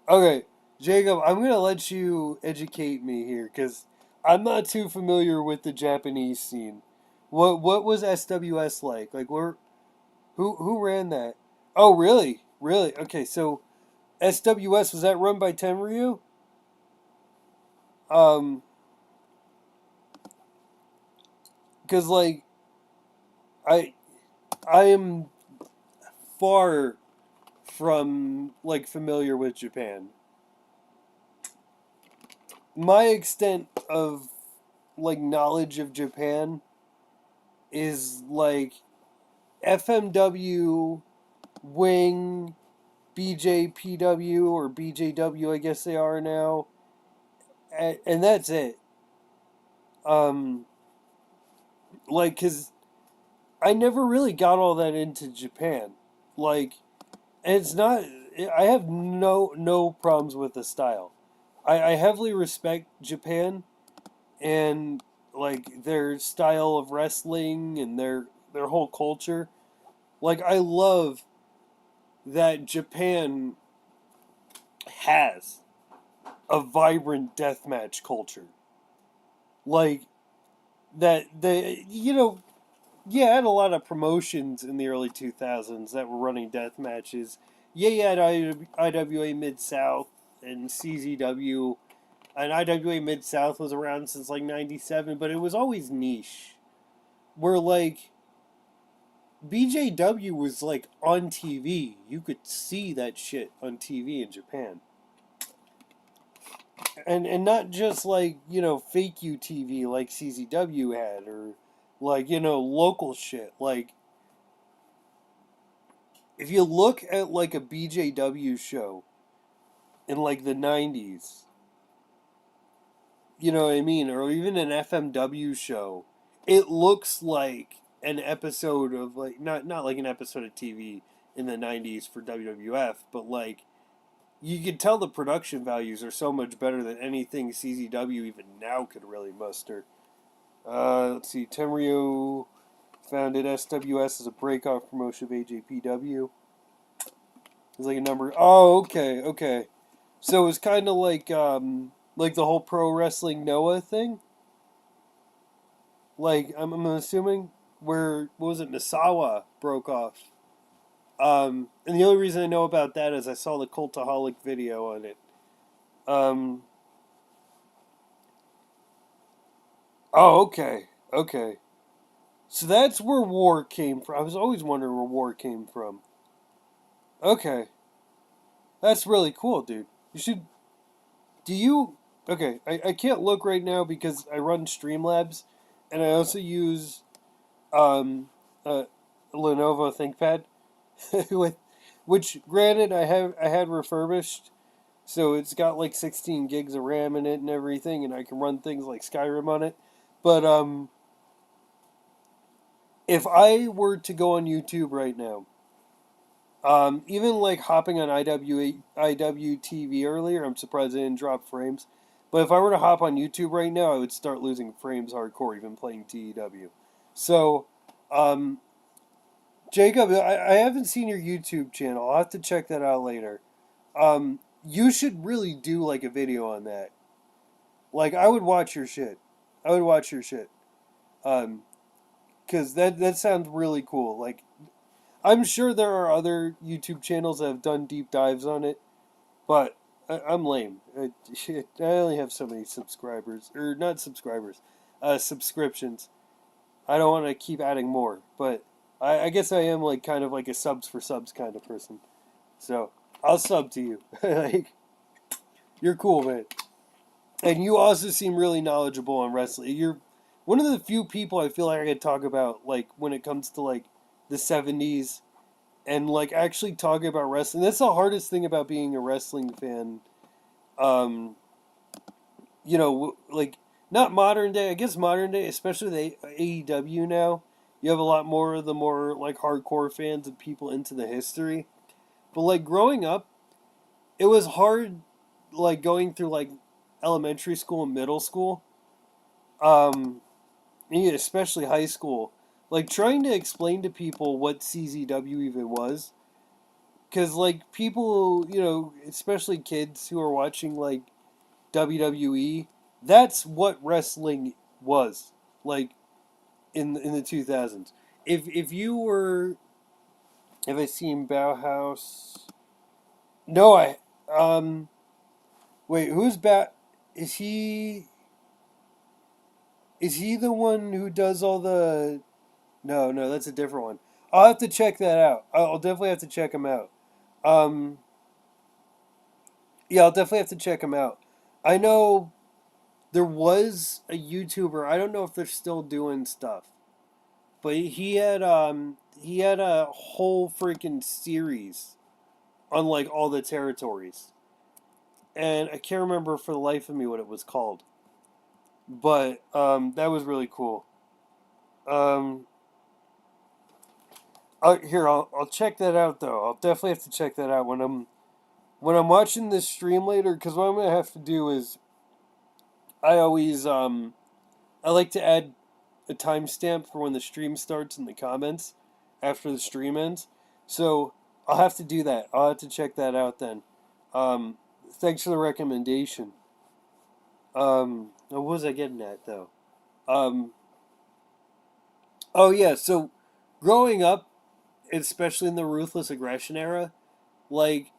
Okay, Jacob, I'm going to let you educate me here, because I'm not too familiar with the Japanese scene. What was SWS like? Like, who ran that? Oh, really? Really? Okay, so SWS, was that run by Tenryu? Because like I am far from like familiar with Japan. My extent of like knowledge of Japan is like FMW, Wing, BJPW or BJW, I guess they are now, and that's it. Like, cause I never really got all that into Japan. Like, and it's not. I have no problems with the style. I heavily respect Japan and like their style of wrestling and their whole culture. Like, I love that Japan has a vibrant deathmatch culture. Like, that they, yeah, I had a lot of promotions in the early 2000s that were running death matches. Yeah, you had IWA Mid South and CZW, and IWA Mid South was around since like '97, but it was always niche. Where like BJW was like on TV, you could see that shit on TV in Japan, and not just like fake UTV like CZW had, or like local shit. Like if you look at like a BJW show in like the '90s, you know what I mean, or even an FMW show, it looks like an episode of like not like an episode of TV in the '90s for WWF, but like you can tell the production values are so much better than anything CZW even now could really muster. Let's see, Tenryu founded SWS as a breakoff promotion of AJPW. It's like a number. Oh, okay, okay. So it's kind of like the whole pro wrestling Noah thing. Like I'm assuming where what was it Misawa broke off. And the only reason I know about that is I saw the Cultaholic video on it. Um. Oh, okay, okay. So that's where War came from. I was always wondering where War came from. Okay, that's really cool, dude. You should. Do you? Okay, I can't look right now because I run Streamlabs, and I also use um a Lenovo ThinkPad, with which granted I had refurbished, so it's got like 16 gigs of RAM in it and everything, and I can run things like Skyrim on it. But if I were to go on YouTube right now, even like hopping on IWTV earlier, I'm surprised I didn't drop frames. But if I were to hop on YouTube right now, I would start losing frames hardcore, even playing TEW. So, um, Jacob, I haven't seen your YouTube channel. I'll have to check that out later. You should really do like a video on that. Like, I would watch your shit. I would watch your shit. Um, because that sounds really cool. Like, I'm sure there are other YouTube channels that have done deep dives on it, but I'm lame. I only have so many subscribers, or not subscribers, subscriptions. I don't want to keep adding more, but I guess I am like kind of like a subs for subs kind of person. So I'll sub to you. Like, you're cool, man. And you also seem really knowledgeable on wrestling. You're one of the few people I feel like I could talk about, like, when it comes to like the '70s and like actually talking about wrestling. That's the hardest thing about being a wrestling fan. Um, like not modern day. I guess modern day, especially the AEW now. You have a lot more of the more like hardcore fans and people into the history. But like growing up, it was hard, like going through like elementary school and middle school, yeah, especially high school. Like trying to explain to people what CZW even was, because like people, especially kids who are watching like WWE, that's what wrestling was like in the 2000s. If you were, have I seen Bauhaus? No, I wait. Who's Bat? Is he? Is he the one who does all the? No, no, that's a different one. I'll have to check that out. I'll definitely have to check him out. Um, yeah, I'll definitely have to check him out. I know there was a YouTuber. I don't know if they're still doing stuff, but he had a whole freaking series on like all the territories, and I can't remember for the life of me what it was called. But that was really cool. Um, here I'll check that out though. I'll definitely have to check that out when I'm watching this stream later. Because what I'm gonna have to do is I always I like to add a timestamp for when the stream starts in the comments after the stream ends. So I'll have to do that. I'll have to check that out then. Thanks for the recommendation. What was I getting at though? Um, oh yeah, so growing up, especially in the ruthless aggression era, like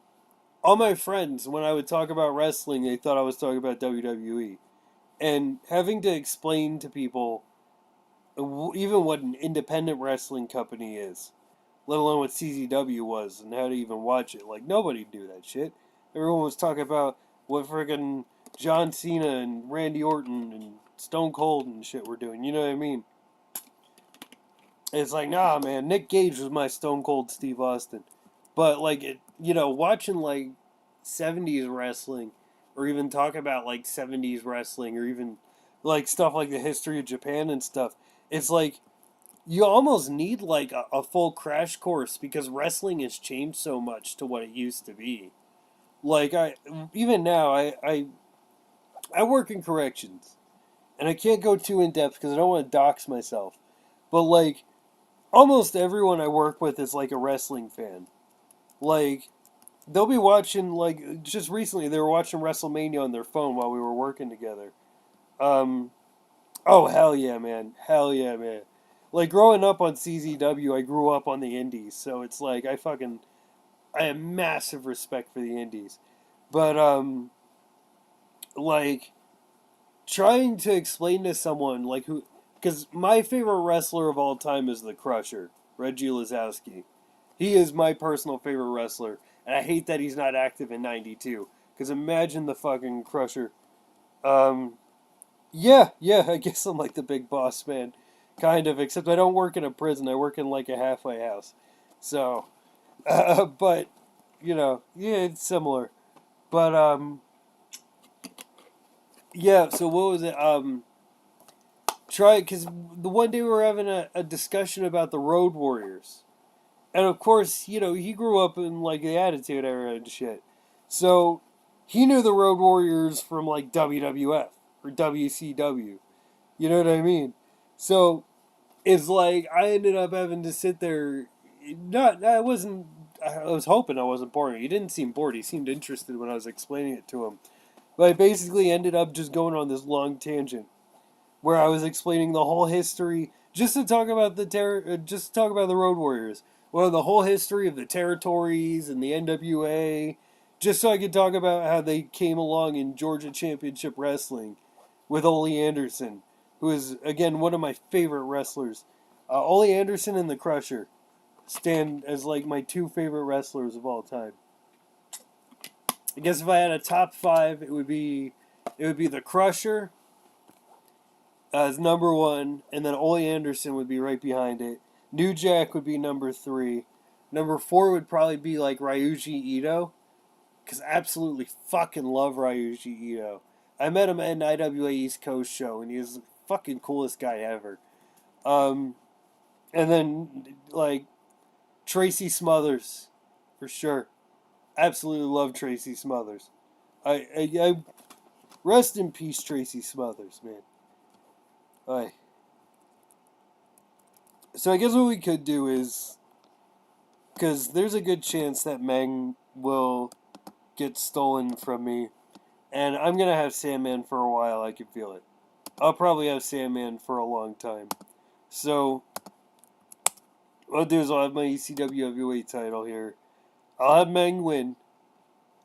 all my friends, when I would talk about wrestling, they thought I was talking about WWE. And having to explain to people even what an independent wrestling company is, let alone what CZW was and how to even watch it. Like, nobody knew that shit. Everyone was talking about what friggin' John Cena and Randy Orton and Stone Cold and shit were doing. You know what I mean? It's like, nah, man, Nick Gage was my Stone Cold Steve Austin. But, like, watching, like, 70s wrestling, or even talk about, like, 70s wrestling, or even, like, stuff like the history of Japan and stuff, it's like, you almost need, like, a full crash course, because wrestling has changed so much to what it used to be. Like, even now, I work in corrections, and I can't go too in-depth, because I don't want to dox myself. But, like, almost everyone I work with is like a wrestling fan. Like, they'll be watching, like, just recently they were watching WrestleMania on their phone while we were working together. Oh, hell yeah, man. Hell yeah, man. Like, growing up on CZW, I grew up on the indies, so it's like, I have massive respect for the indies. But, like, trying to explain to someone, like, who, because my favorite wrestler of all time is the Crusher, Reggie Lazowski. He is my personal favorite wrestler, and I hate that he's not active in '92. Because imagine the fucking Crusher. Yeah, I guess I'm like the big boss man, kind of. Except I don't work in a prison. I work in like a halfway house. So, but yeah, it's similar. But yeah. So what was it? Because the one day we were having a discussion about the Road Warriors. And of course, he grew up in like the Attitude Era and shit. So he knew the Road Warriors from like WWF or WCW. You know what I mean? So it's like I ended up having to sit there. Not, I wasn't. I was hoping I wasn't boring. He didn't seem bored. He seemed interested when I was explaining it to him. But I basically ended up just going on this long tangent where I was explaining the whole history, just to talk about just to talk about the Road Warriors. Well, the whole history of the territories and the NWA, just so I could talk about how they came along in Georgia Championship Wrestling with Ole Anderson, who is again one of my favorite wrestlers. Ole Anderson and the Crusher stand as like my two favorite wrestlers of all time. I guess if I had a top five, it would be the Crusher as number one, and then Ole Anderson would be right behind it. New Jack would be number three. Number four would probably be like Ryuji Ito, because I absolutely fucking love Ryuji Ito. I met him at an IWA East Coast show, and he was the fucking coolest guy ever. And then like Tracy Smothers, for sure. Absolutely love Tracy Smothers. I rest in peace, Tracy Smothers, man. Aye. So I guess what we could do is, because there's a good chance that Meng will get stolen from me, and I'm going to have Sandman for a while, I can feel it. I'll probably have Sandman for a long time. So, what I'll do is I'll have my ECW heavyweight title here. I'll have Meng win,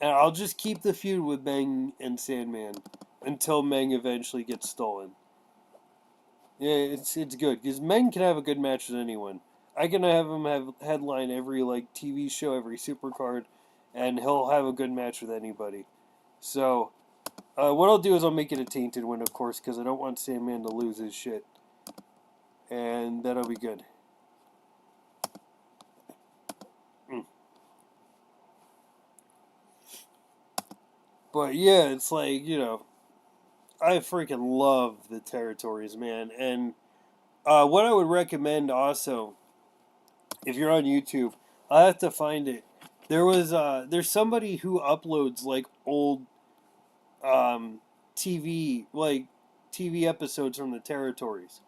and I'll just keep the feud with Meng and Sandman until Meng eventually gets stolen. Yeah, it's good, because Meng can have a good match with anyone. I can have him have headline every like TV show, every supercard, and he'll have a good match with anybody. So, what I'll do is I'll make it a tainted win, of course, because I don't want Sandman to lose his shit. And that'll be good. But yeah, it's like, I freaking love the territories, man. And what I would recommend also, if you're on YouTube, I have to find it. There's somebody who uploads like old TV episodes from the territories,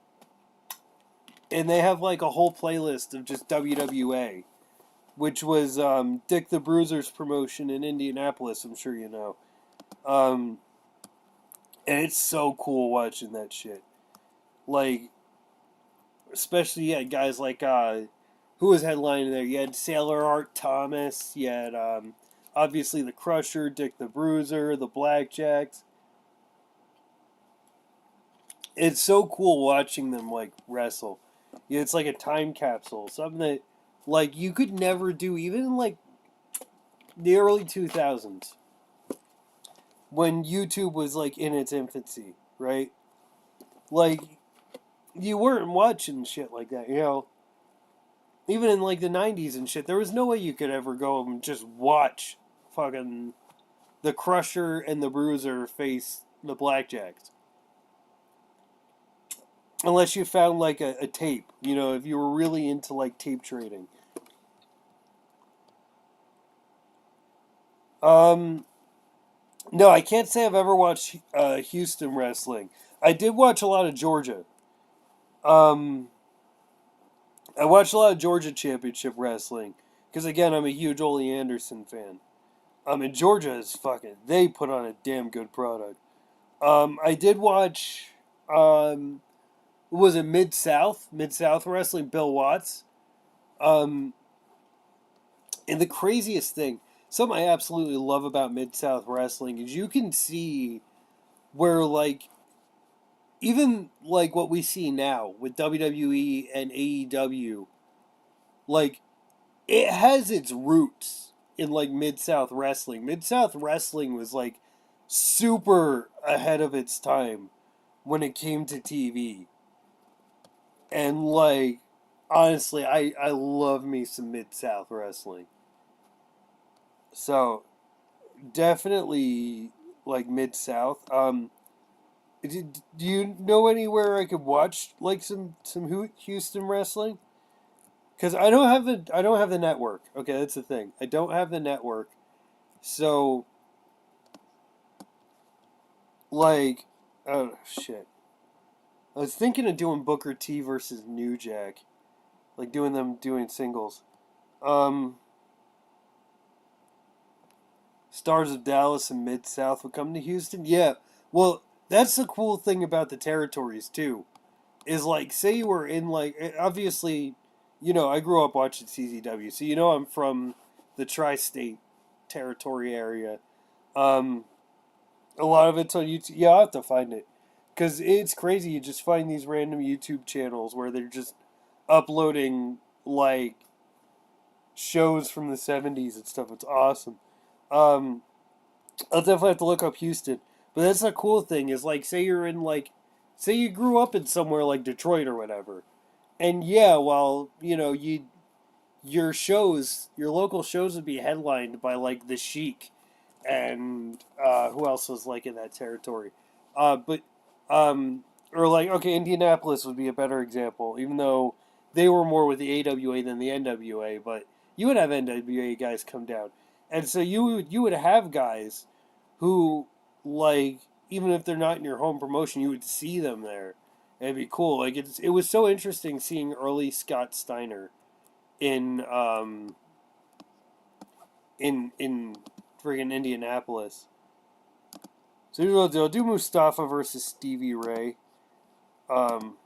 and they have like a whole playlist of just WWA. which was Dick the Bruiser's promotion in Indianapolis. I'm sure you know. And it's so cool watching that shit. Like, especially you had guys like who was headlining there? You had Sailor Art Thomas. You had obviously the Crusher, Dick the Bruiser, the Blackjacks. It's so cool watching them like wrestle. Yeah, it's like a time capsule, something that like you could never do even in like the early 2000s when YouTube was like in its infancy, right? Like you weren't watching shit like that, you know. Even in like the 90s and shit, there was no way you could ever go and just watch fucking the Crusher and the Bruiser face the Blackjacks. Unless you found like a tape, you know, if you were really into like tape trading. No, I can't say I've ever watched Houston wrestling. I did watch a lot of Georgia. Um, I watched a lot of Georgia Championship wrestling because again, I'm a huge Ole Anderson fan. And Georgia is fucking. They put on a damn good product. I did watch. Was it Mid South? Mid South wrestling. Bill Watts. And the craziest thing, something I absolutely love about Mid South wrestling is you can see where like even like what we see now with WWE and AEW, like it has its roots in like Mid South wrestling. Mid South wrestling was like super ahead of its time when it came to TV. And like honestly, I love me some Mid South wrestling. So definitely like Mid South. Do you know anywhere I could watch like some Houston wrestling? Because I don't have the network. Okay, that's the thing. I don't have the network, so like, oh shit. I was thinking of doing Booker T versus New Jack, like doing singles. Um, Stars of Dallas and Mid South would come to Houston. Yeah, well, that's the cool thing about the territories too. Is like, say you were in like, obviously, you know, I grew up watching CZW, so you know I'm from the tri-state territory area. Um, a lot of it's on YouTube. Yeah, I'll have to find it. Because it's crazy. You just find these random YouTube channels where they're just uploading, like, shows from the 70s and stuff. It's awesome. Um, I'll definitely have to look up Houston. But that's the cool thing is, like, say you're in, like, say you grew up in somewhere like Detroit or whatever. And yeah, well, you know, your local shows would be headlined by, like, The Sheik and who else was like in that territory? But or like okay, Indianapolis would be a better example, even though they were more with the AWA than the NWA. But you would have NWA guys come down, and so you would have guys who like even if they're not in your home promotion, you would see them there. It'd be cool. Like it was so interesting seeing early Scott Steiner in in friggin' Indianapolis. So here's what I'll do. I'll do Mustafa versus Stevie Ray. And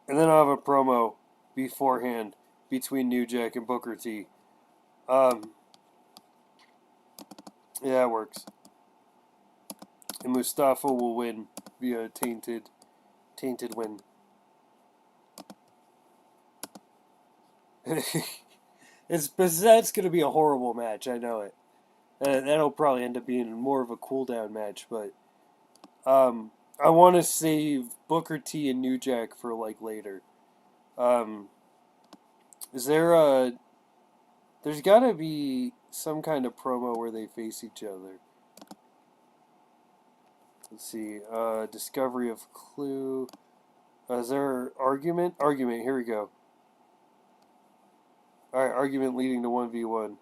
then I'll have a promo beforehand between New Jack and Booker T. Yeah, it works. And Mustafa will win via a tainted win. That's going to be a horrible match, I know it. That'll probably end up being more of a cool down match, but I want to save Booker T and New Jack for like later. Is there a? There's got to be some kind of promo where they face each other. Let's see. Discovery of Clue. Is there argument? Argument. Here we go. All right, argument leading to 1v1.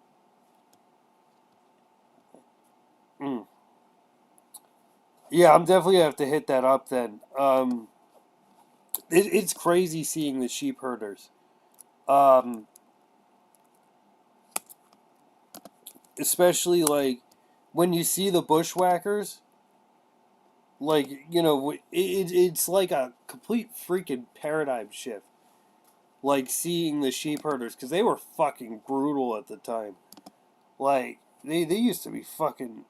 Yeah, I'm definitely gonna have to hit that up then. It's crazy seeing the sheep herders. especially like when you see the bushwhackers. Like, you know, it's like a complete freaking paradigm shift. Like seeing the sheep herders, because they were fucking brutal at the time. Like, they used to be fucking.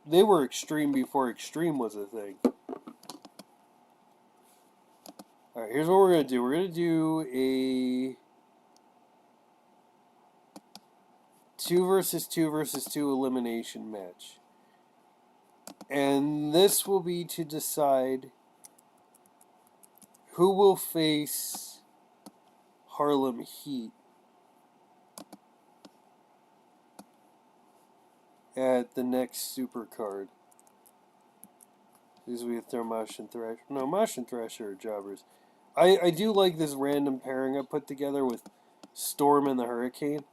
They were extreme before extreme was a thing. Alright, here's what we're going to do. We're going to do a 2 versus 2 versus 2 elimination match. And this will be to decide who will face Harlem Heat at the next Supercard. These will be Thermosh and Thresh. No, Mosh and Thresher are jobbers. I do like this random pairing I put together with Storm and the Hurricane.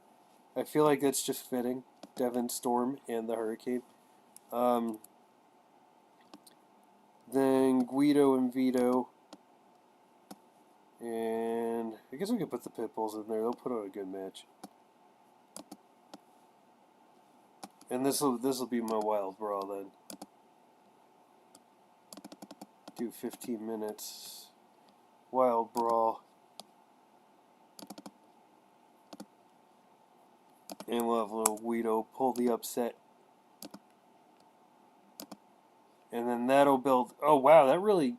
I feel like that's just fitting. Devin, Storm, and the Hurricane. Then Guido and Vito. And I guess we could put the Pitbulls in there. They'll put on a good match. And this'll be my wild brawl then. Do 15 minutes. Wild brawl. And we'll have little Guido pull the upset. And then that'll build... Oh, wow, that really...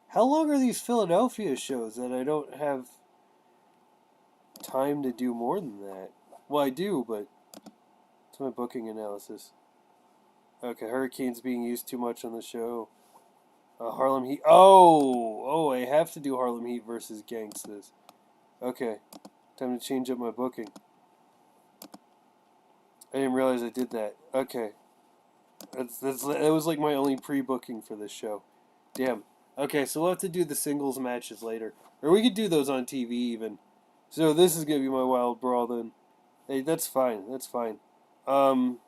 How long are these Philadelphia shows that I don't have time to do more than that? Well, I do, but it's my booking analysis. Okay, Hurricane's being used too much on the show. Harlem Heat. Oh, I have to do Harlem Heat versus Gangstas. Okay, time to change up my booking. I didn't realize I did that. Okay. That was like my only pre-booking for this show. Damn. Okay, so we'll have to do the singles matches later. Or we could do those on TV even. So this is going to be my wild brawl then. Hey, that's fine. That's fine. Harlem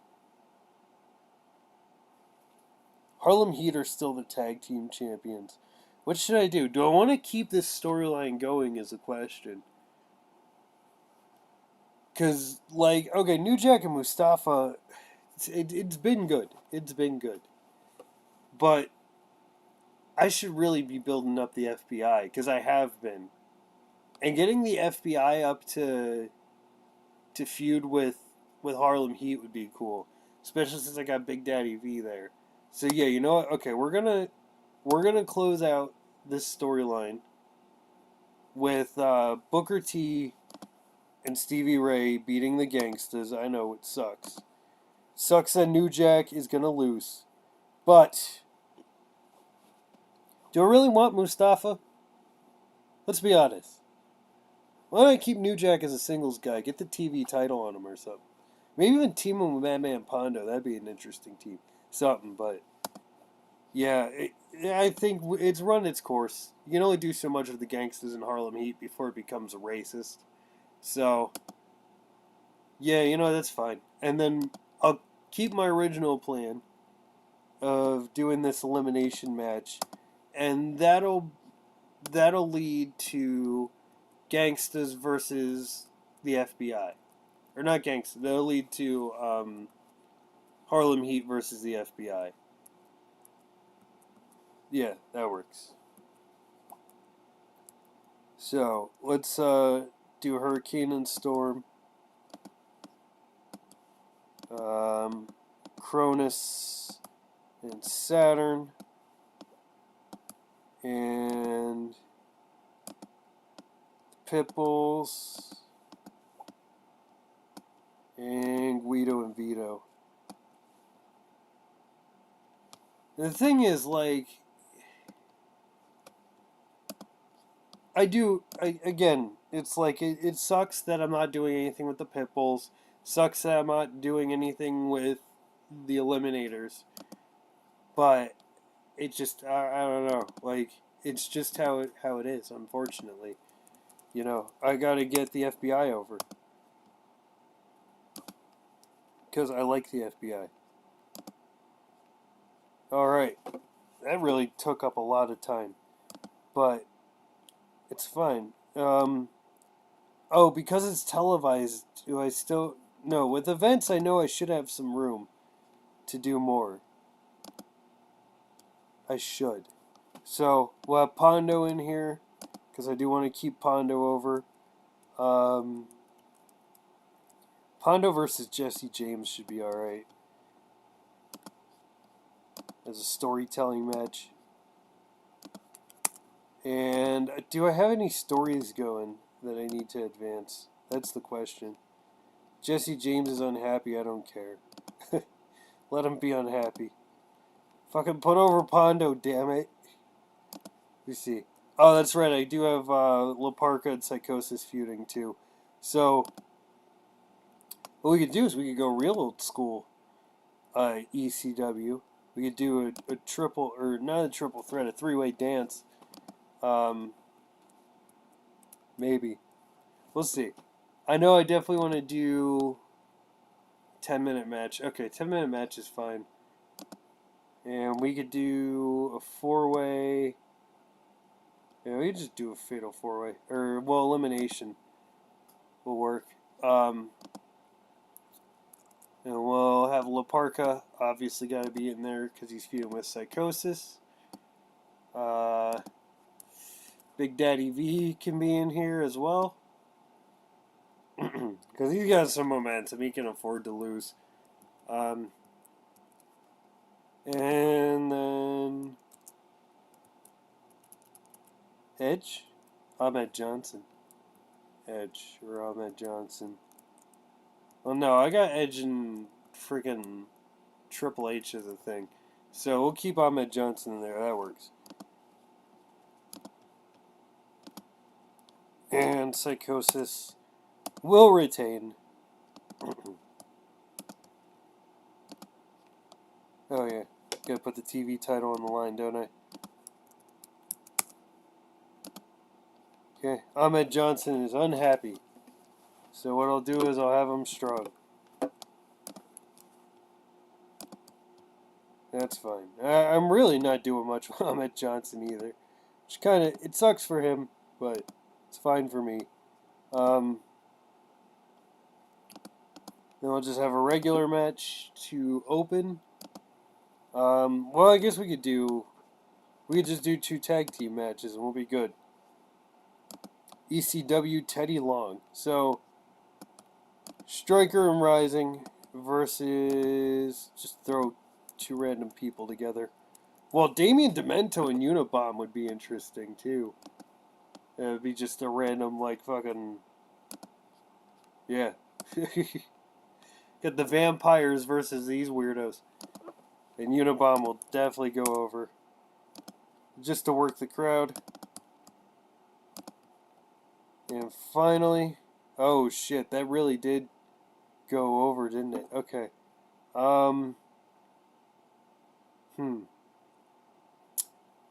Heat are still the tag team champions. What should I do? Do I want to keep this storyline going is a question. Because, like, okay, New Jack and Mustafa, it's been good. It's been good. But I should really be building up the FBI, because I have been. And getting the FBI up to feud with Harlem Heat would be cool. Especially since I got Big Daddy V there. So yeah, you know what? Okay, we're gonna close out this storyline with Booker T and Stevie Ray beating the Gangstas. I know it sucks. Sucks that New Jack is gonna lose. But do I really want Mustafa? Let's be honest. Why don't I keep New Jack as a singles guy? Get the TV title on him or something. Maybe even team him with Madman Pondo. That'd be an interesting team. Something, but yeah, I think it's run its course. You can only do so much with the Gangstas and Harlem Heat before it becomes racist. So, yeah, you know, that's fine. And then I'll keep my original plan of doing this elimination match, and that'll lead to Gangstas versus the FBI. Or not Gangstas, that'll lead to Harlem Heat versus the FBI. Yeah, that works. So, let's do Hurricane and Storm. Cronus and Saturn. And Pitbulls. And Guido and Vito. The thing is, like, again, it's like, it sucks that I'm not doing anything with the Pitbulls. Sucks that I'm not doing anything with the Eliminators. But, it just, I don't know, like, it's just how it is, unfortunately. You know, I gotta get the FBI over. Because I like the FBI. Alright. That really took up a lot of time. But it's fine. Oh, because it's televised, do I still... No, with events, I know I should have some room to do more. I should. So, we'll have Pondo in here, because I do want to keep Pondo over. Pondo versus Jesse James should be alright. As a storytelling match. And do I have any stories going that I need to advance? That's the question. Jesse James is unhappy, I don't care. Let him be unhappy. Fucking put over Pondo, damn it. Let me see. Oh, that's right, I do have La Parka and Psychosis feuding too. So, what we could do is we could go real old school ECW. We could do a triple, or not a triple threat, a three-way dance. Maybe. We'll see. I know I definitely want to do 10-minute match. Okay, 10-minute match is fine. And we could do a four-way. Yeah, we could just do a fatal four-way. Or, well, elimination will work. And we'll have La Parka, obviously got to be in there because he's feuding with Psychosis. Big Daddy V can be in here as well. Because he's got some momentum. He can afford to lose. And then Edge? Ahmed Johnson. Edge or Ahmed Johnson. Well, no, I got Edge and freaking Triple H as a thing. So we'll keep Ahmed Johnson in there. That works. And Psychosis will retain. Oh, yeah. Gotta put the TV title on the line, don't I? Okay. Ahmed Johnson is unhappy. So what I'll do is I'll have him strong. That's fine. I'm really not doing much with Ahmed Johnson either. Which kind of, it sucks for him, but it's fine for me. Then we'll just have a regular match to open. Well, I guess we could just do 2 tag team matches and we'll be good. ECW Teddy Long. So, Striker and Rising versus, just throw 2 random people together. Well, Damien Demento and Unabomb would be interesting too. It would be just a random, like, fucking, yeah. Get the vampires versus these weirdos. And Unabomb will definitely go over. Just to work the crowd. And finally, oh shit, that really did go over, didn't it? Okay.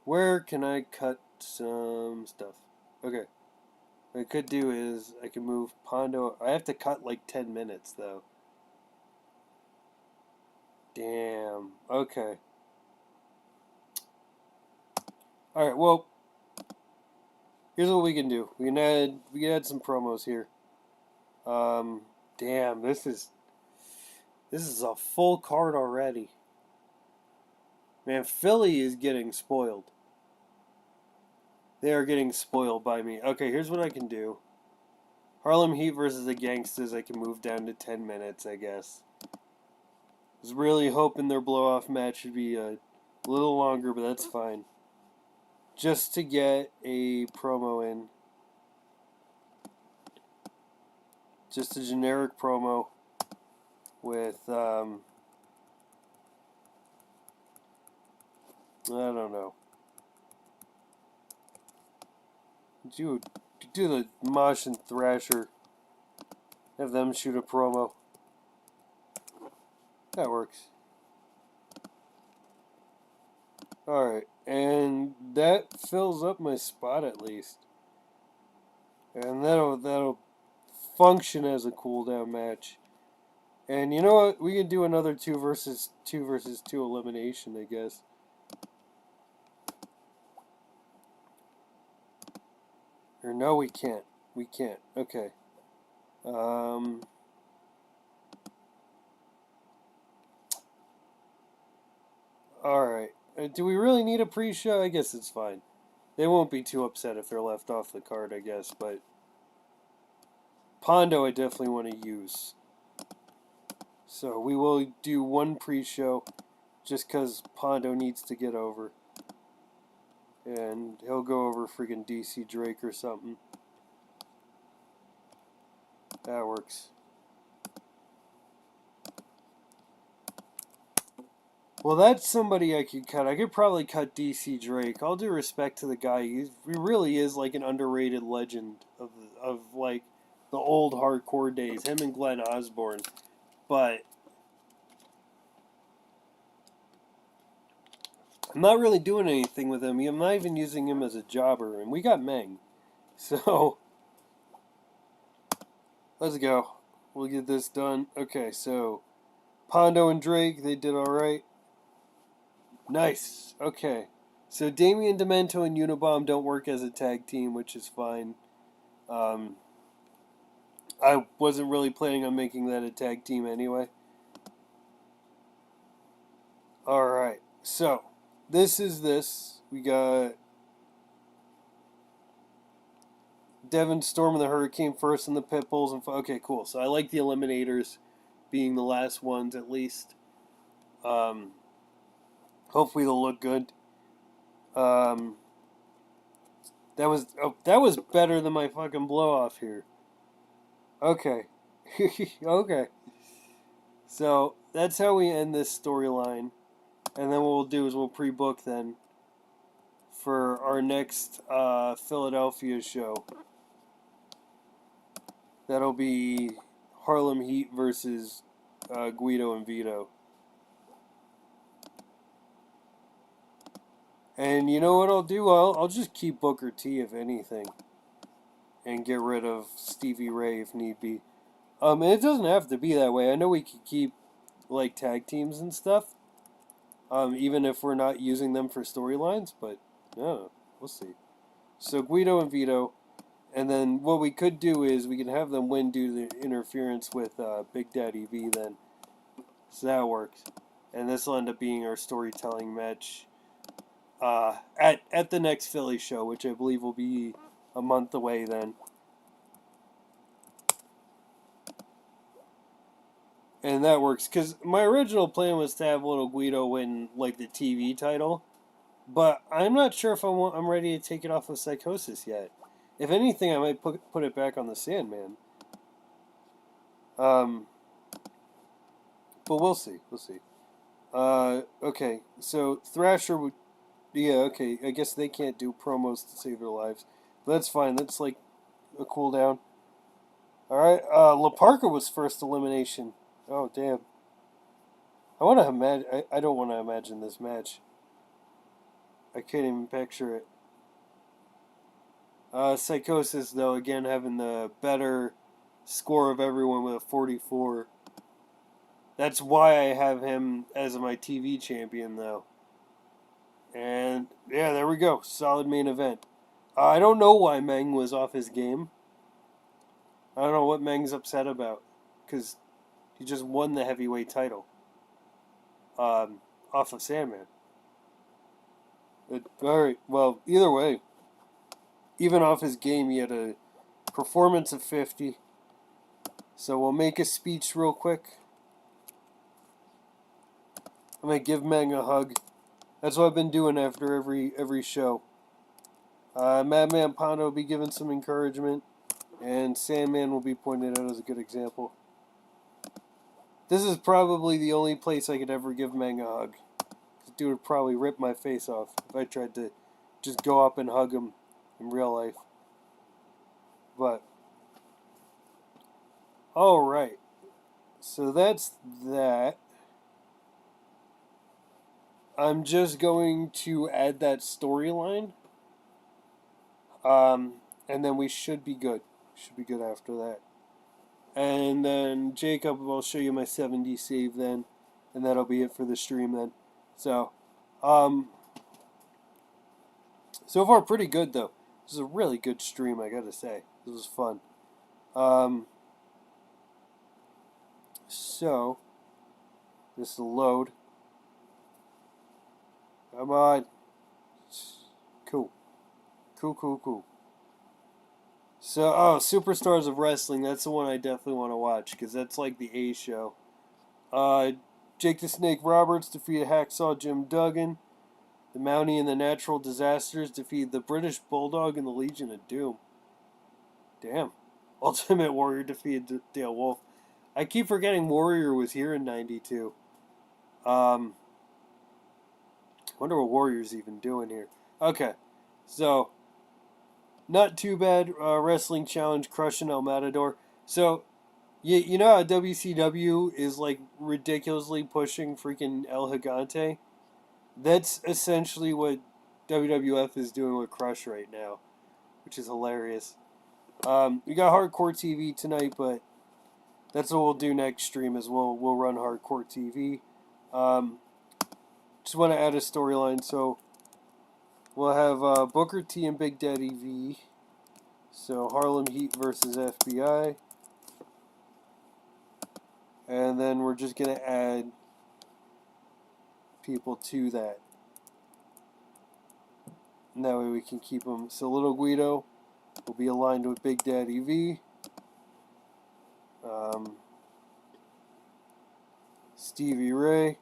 Where can I cut some stuff? Okay. What I could do is I can move Pondo. I have to cut like 10 minutes though. Damn. Okay. Alright, well, here's what we can do. We can add some promos here. Damn, this is a full card already. Man, Philly is getting spoiled. They are getting spoiled by me. Okay, here's what I can do. Harlem Heat versus the Gangstas, I can move down to 10 minutes, I guess. I was really hoping their blow-off match would be a little longer, but that's fine. Just to get a promo in. Just a generic promo with, I don't know. Do the Mosh and Thrasher. Have them shoot a promo. That works. Alright, and that fills up my spot at least. And that'll function as a cooldown match. And you know what? We can do another 2 versus 2 elimination, I guess. Or no, we can't. We can't. Okay. Alright. Do we really need a pre-show? I guess it's fine. They won't be too upset if they're left off the card, I guess, but Pondo I definitely want to use. So we will do one pre-show just because Pondo needs to get over. And he'll go over freaking DC Drake or something. That works. Well, that's somebody I could cut. I could probably cut DC Drake. All due respect to the guy, he really is like an underrated legend of like the old hardcore days. Him and Glenn Osborne, but I'm not really doing anything with him. I'm not even using him as a jobber, and we got Meng, so let's go. We'll get this done. Okay, so Pondo and Drake, they did all right. Nice. Okay. So Damien Demento and Unabomb don't work as a tag team, which is fine. I wasn't really planning on making that a tag team anyway. Alright. So, this is this. We got Devon Storm and the Hurricane first and the Pitbulls. Okay, cool. So I like the Eliminators being the last ones at least. Hopefully they'll look good. That was better than my fucking blow off here. Okay. Okay. So that's how we end this storyline. And then what we'll do is we'll pre-book then for our next Philadelphia show. That'll be Harlem Heat versus Guido and Vito. And you know what I'll do? I'll just keep Booker T if anything. And get rid of Stevie Ray if need be. And it doesn't have to be that way. I know we could keep like tag teams and stuff. Even if we're not using them for storylines, but yeah, we'll see. So Guido and Vito. And then what we could do is we can have them win due to the interference with Big Daddy V then. So that works. And this will end up being our storytelling match at the next Philly show, which I believe will be a month away then. And that works, because my original plan was to have little Guido win like the TV title. But I'm not sure if I'm ready to take it off of Psychosis yet. If anything, I might put it back on the Sandman. But we'll see. We'll see. Okay. So Thrasher would... Yeah, okay. I guess they can't do promos to save their lives. But that's fine. That's like a cooldown. Alright. La Parka was first elimination. Oh, damn. I don't want to imagine this match. I can't even picture it. Psychosis, though, again, having the better score of everyone with a 44. That's why I have him as my TV champion, though. And, yeah, there we go. Solid main event. I don't know why Meng was off his game. I don't know what Meng's upset about. Because he just won the heavyweight title. Off of Sandman. Alright, well, either way. Even off his game, he had a performance of 50. So we'll make a speech real quick. I'm going to give Meng a hug. That's what I've been doing after every show. Madman Pondo will be giving some encouragement. And Sandman will be pointed out as a good example. This is probably the only place I could ever give Meng a hug. This dude would probably rip my face off if I tried to just go up and hug him in real life. But alright. So that's that. I'm just going to add that storyline. And then we should be good. Should be good after that. And then Jacob, I'll show you my 7D save then. And that'll be it for the stream then. So far pretty good though. This is a really good stream, I gotta say. This was fun. So this will load. Come on. Cool. Cool. So, Superstars of Wrestling. That's the one I definitely want to watch because that's like the A show. Jake the Snake Roberts defeated Hacksaw Jim Duggan. The Mountie and the Natural Disasters defeated the British Bulldog and the Legion of Doom. Damn. Ultimate Warrior defeated Dale Wolf. I keep forgetting Warrior was here in 92. Wonder what Warrior's even doing here. Okay. So, not too bad. Wrestling Challenge crushing El Matador. So, you know how WCW is like ridiculously pushing freaking El Gigante? That's essentially what WWF is doing with Crush right now, which is hilarious. We got Hardcore TV tonight, but that's what we'll do next stream as well. We'll run Hardcore TV. Just want to add a storyline, so we'll have Booker T and Big Daddy V. So Harlem Heat versus FBI. And then we're just going to add people to that. And that way we can keep them. So Little Guido will be aligned with Big Daddy V. Stevie Ray,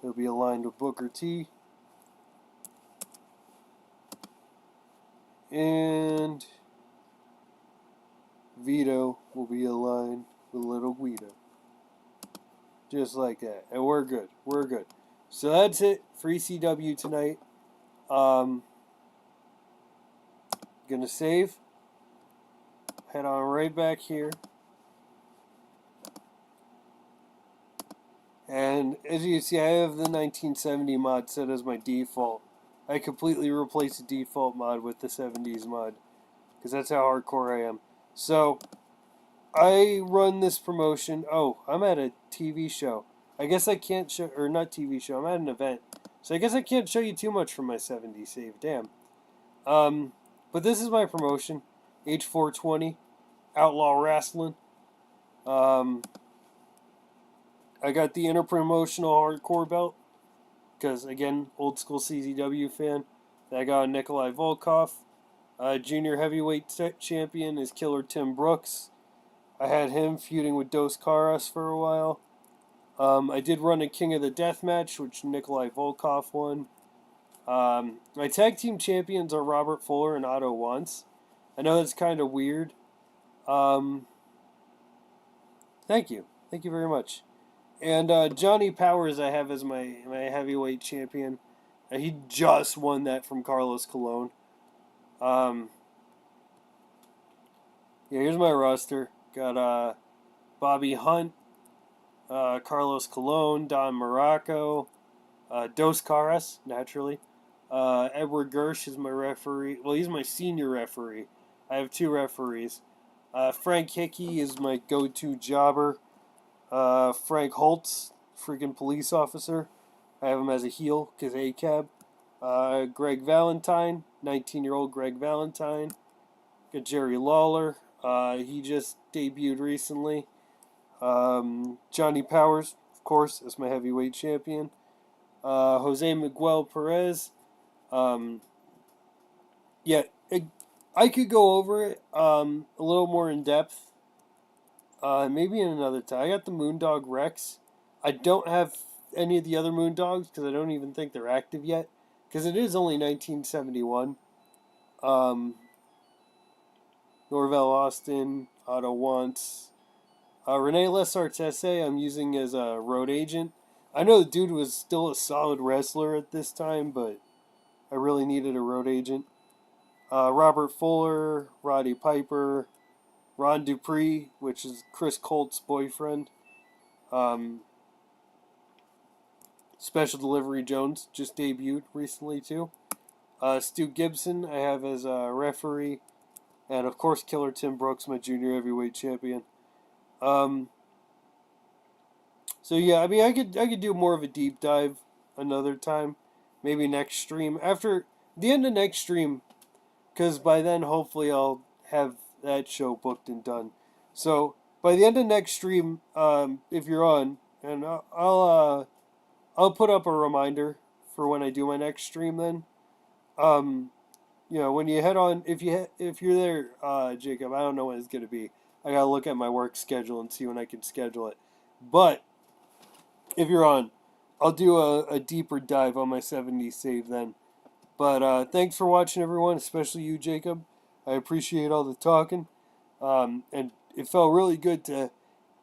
he'll be aligned with Booker T. And Vito will be aligned with Little Guido. Just like that. And we're good. So that's it for ECW tonight. Gonna save. Head on right back here. And as you can see, I have the 1970 mod set as my default. I completely replaced the default mod with the 70s mod, because that's how hardcore I am. So, I run this promotion. Oh, I'm at a TV show. I guess I can't show, or not TV show, I'm at an event. So I guess I can't show you too much from my 70s save, damn. But this is my promotion, H420, Outlaw Wrestling. I got the Interpromotional Hardcore belt, because, again, old school CZW fan. I got Nikolai Volkov. Junior heavyweight champion is Killer Tim Brooks. I had him feuding with Dos Caras for a while. I did run a King of the Death match, which Nikolai Volkov won. My tag team champions are Robert Fuller and Otto Wantz. I know that's kind of weird. Thank you. Thank you very much. And Johnny Powers I have as my heavyweight champion. He just won that from Carlos Colon. Yeah, here's my roster. Got Bobby Hunt, Carlos Colon, Don Morocco, Dos Caras, naturally. Edward Gersh is my referee. Well, he's my senior referee. I have two referees. Frank Hickey is my go-to jobber. Frank Holtz, freaking police officer. I have him as a heel, because ACAB. Greg Valentine, 19-year-old Greg Valentine. Got Jerry Lawler. He just debuted recently. Johnny Powers, of course, as my heavyweight champion. Jose Miguel Perez. Yeah, I could go over it a little more in depth. Maybe in another time. I got the Moondog Rex. I don't have any of the other Moondogs because I don't even think they're active yet. Because it is only 1971. Norvell Austin, Otto Wantz. Rene Lesartese I'm using as a road agent. I know the dude was still a solid wrestler at this time, but I really needed a road agent. Robert Fuller, Roddy Piper, Ron Dupree, which is Chris Colt's boyfriend. Special Delivery Jones just debuted recently too. Stu Gibson I have as a referee. And of course Killer Tim Brooks, my junior heavyweight champion. So yeah, I mean I could do more of a deep dive another time. Maybe next stream. After the end of next stream, because by then hopefully I'll have that show booked and done. So by the end of next stream, if you're on, and I'll put up a reminder for when I do my next stream. Then, when you head on, if you're there, Jacob, I don't know when it's gonna be. I gotta look at my work schedule and see when I can schedule it. But if you're on, I'll do a deeper dive on my 70s save then. But thanks for watching, everyone, especially you, Jacob. I appreciate all the talking. And it felt really good to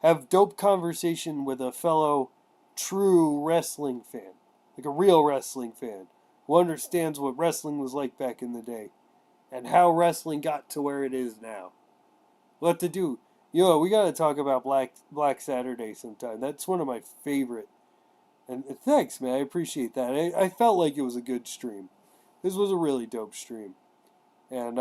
have dope conversation with a fellow true wrestling fan. Like a real wrestling fan who understands what wrestling was like back in the day. And how wrestling got to where it is now. What to do. We gotta talk about Black Saturday sometime. That's one of my favorite. And thanks, man. I appreciate that. I felt like it was a good stream. This was a really dope stream. And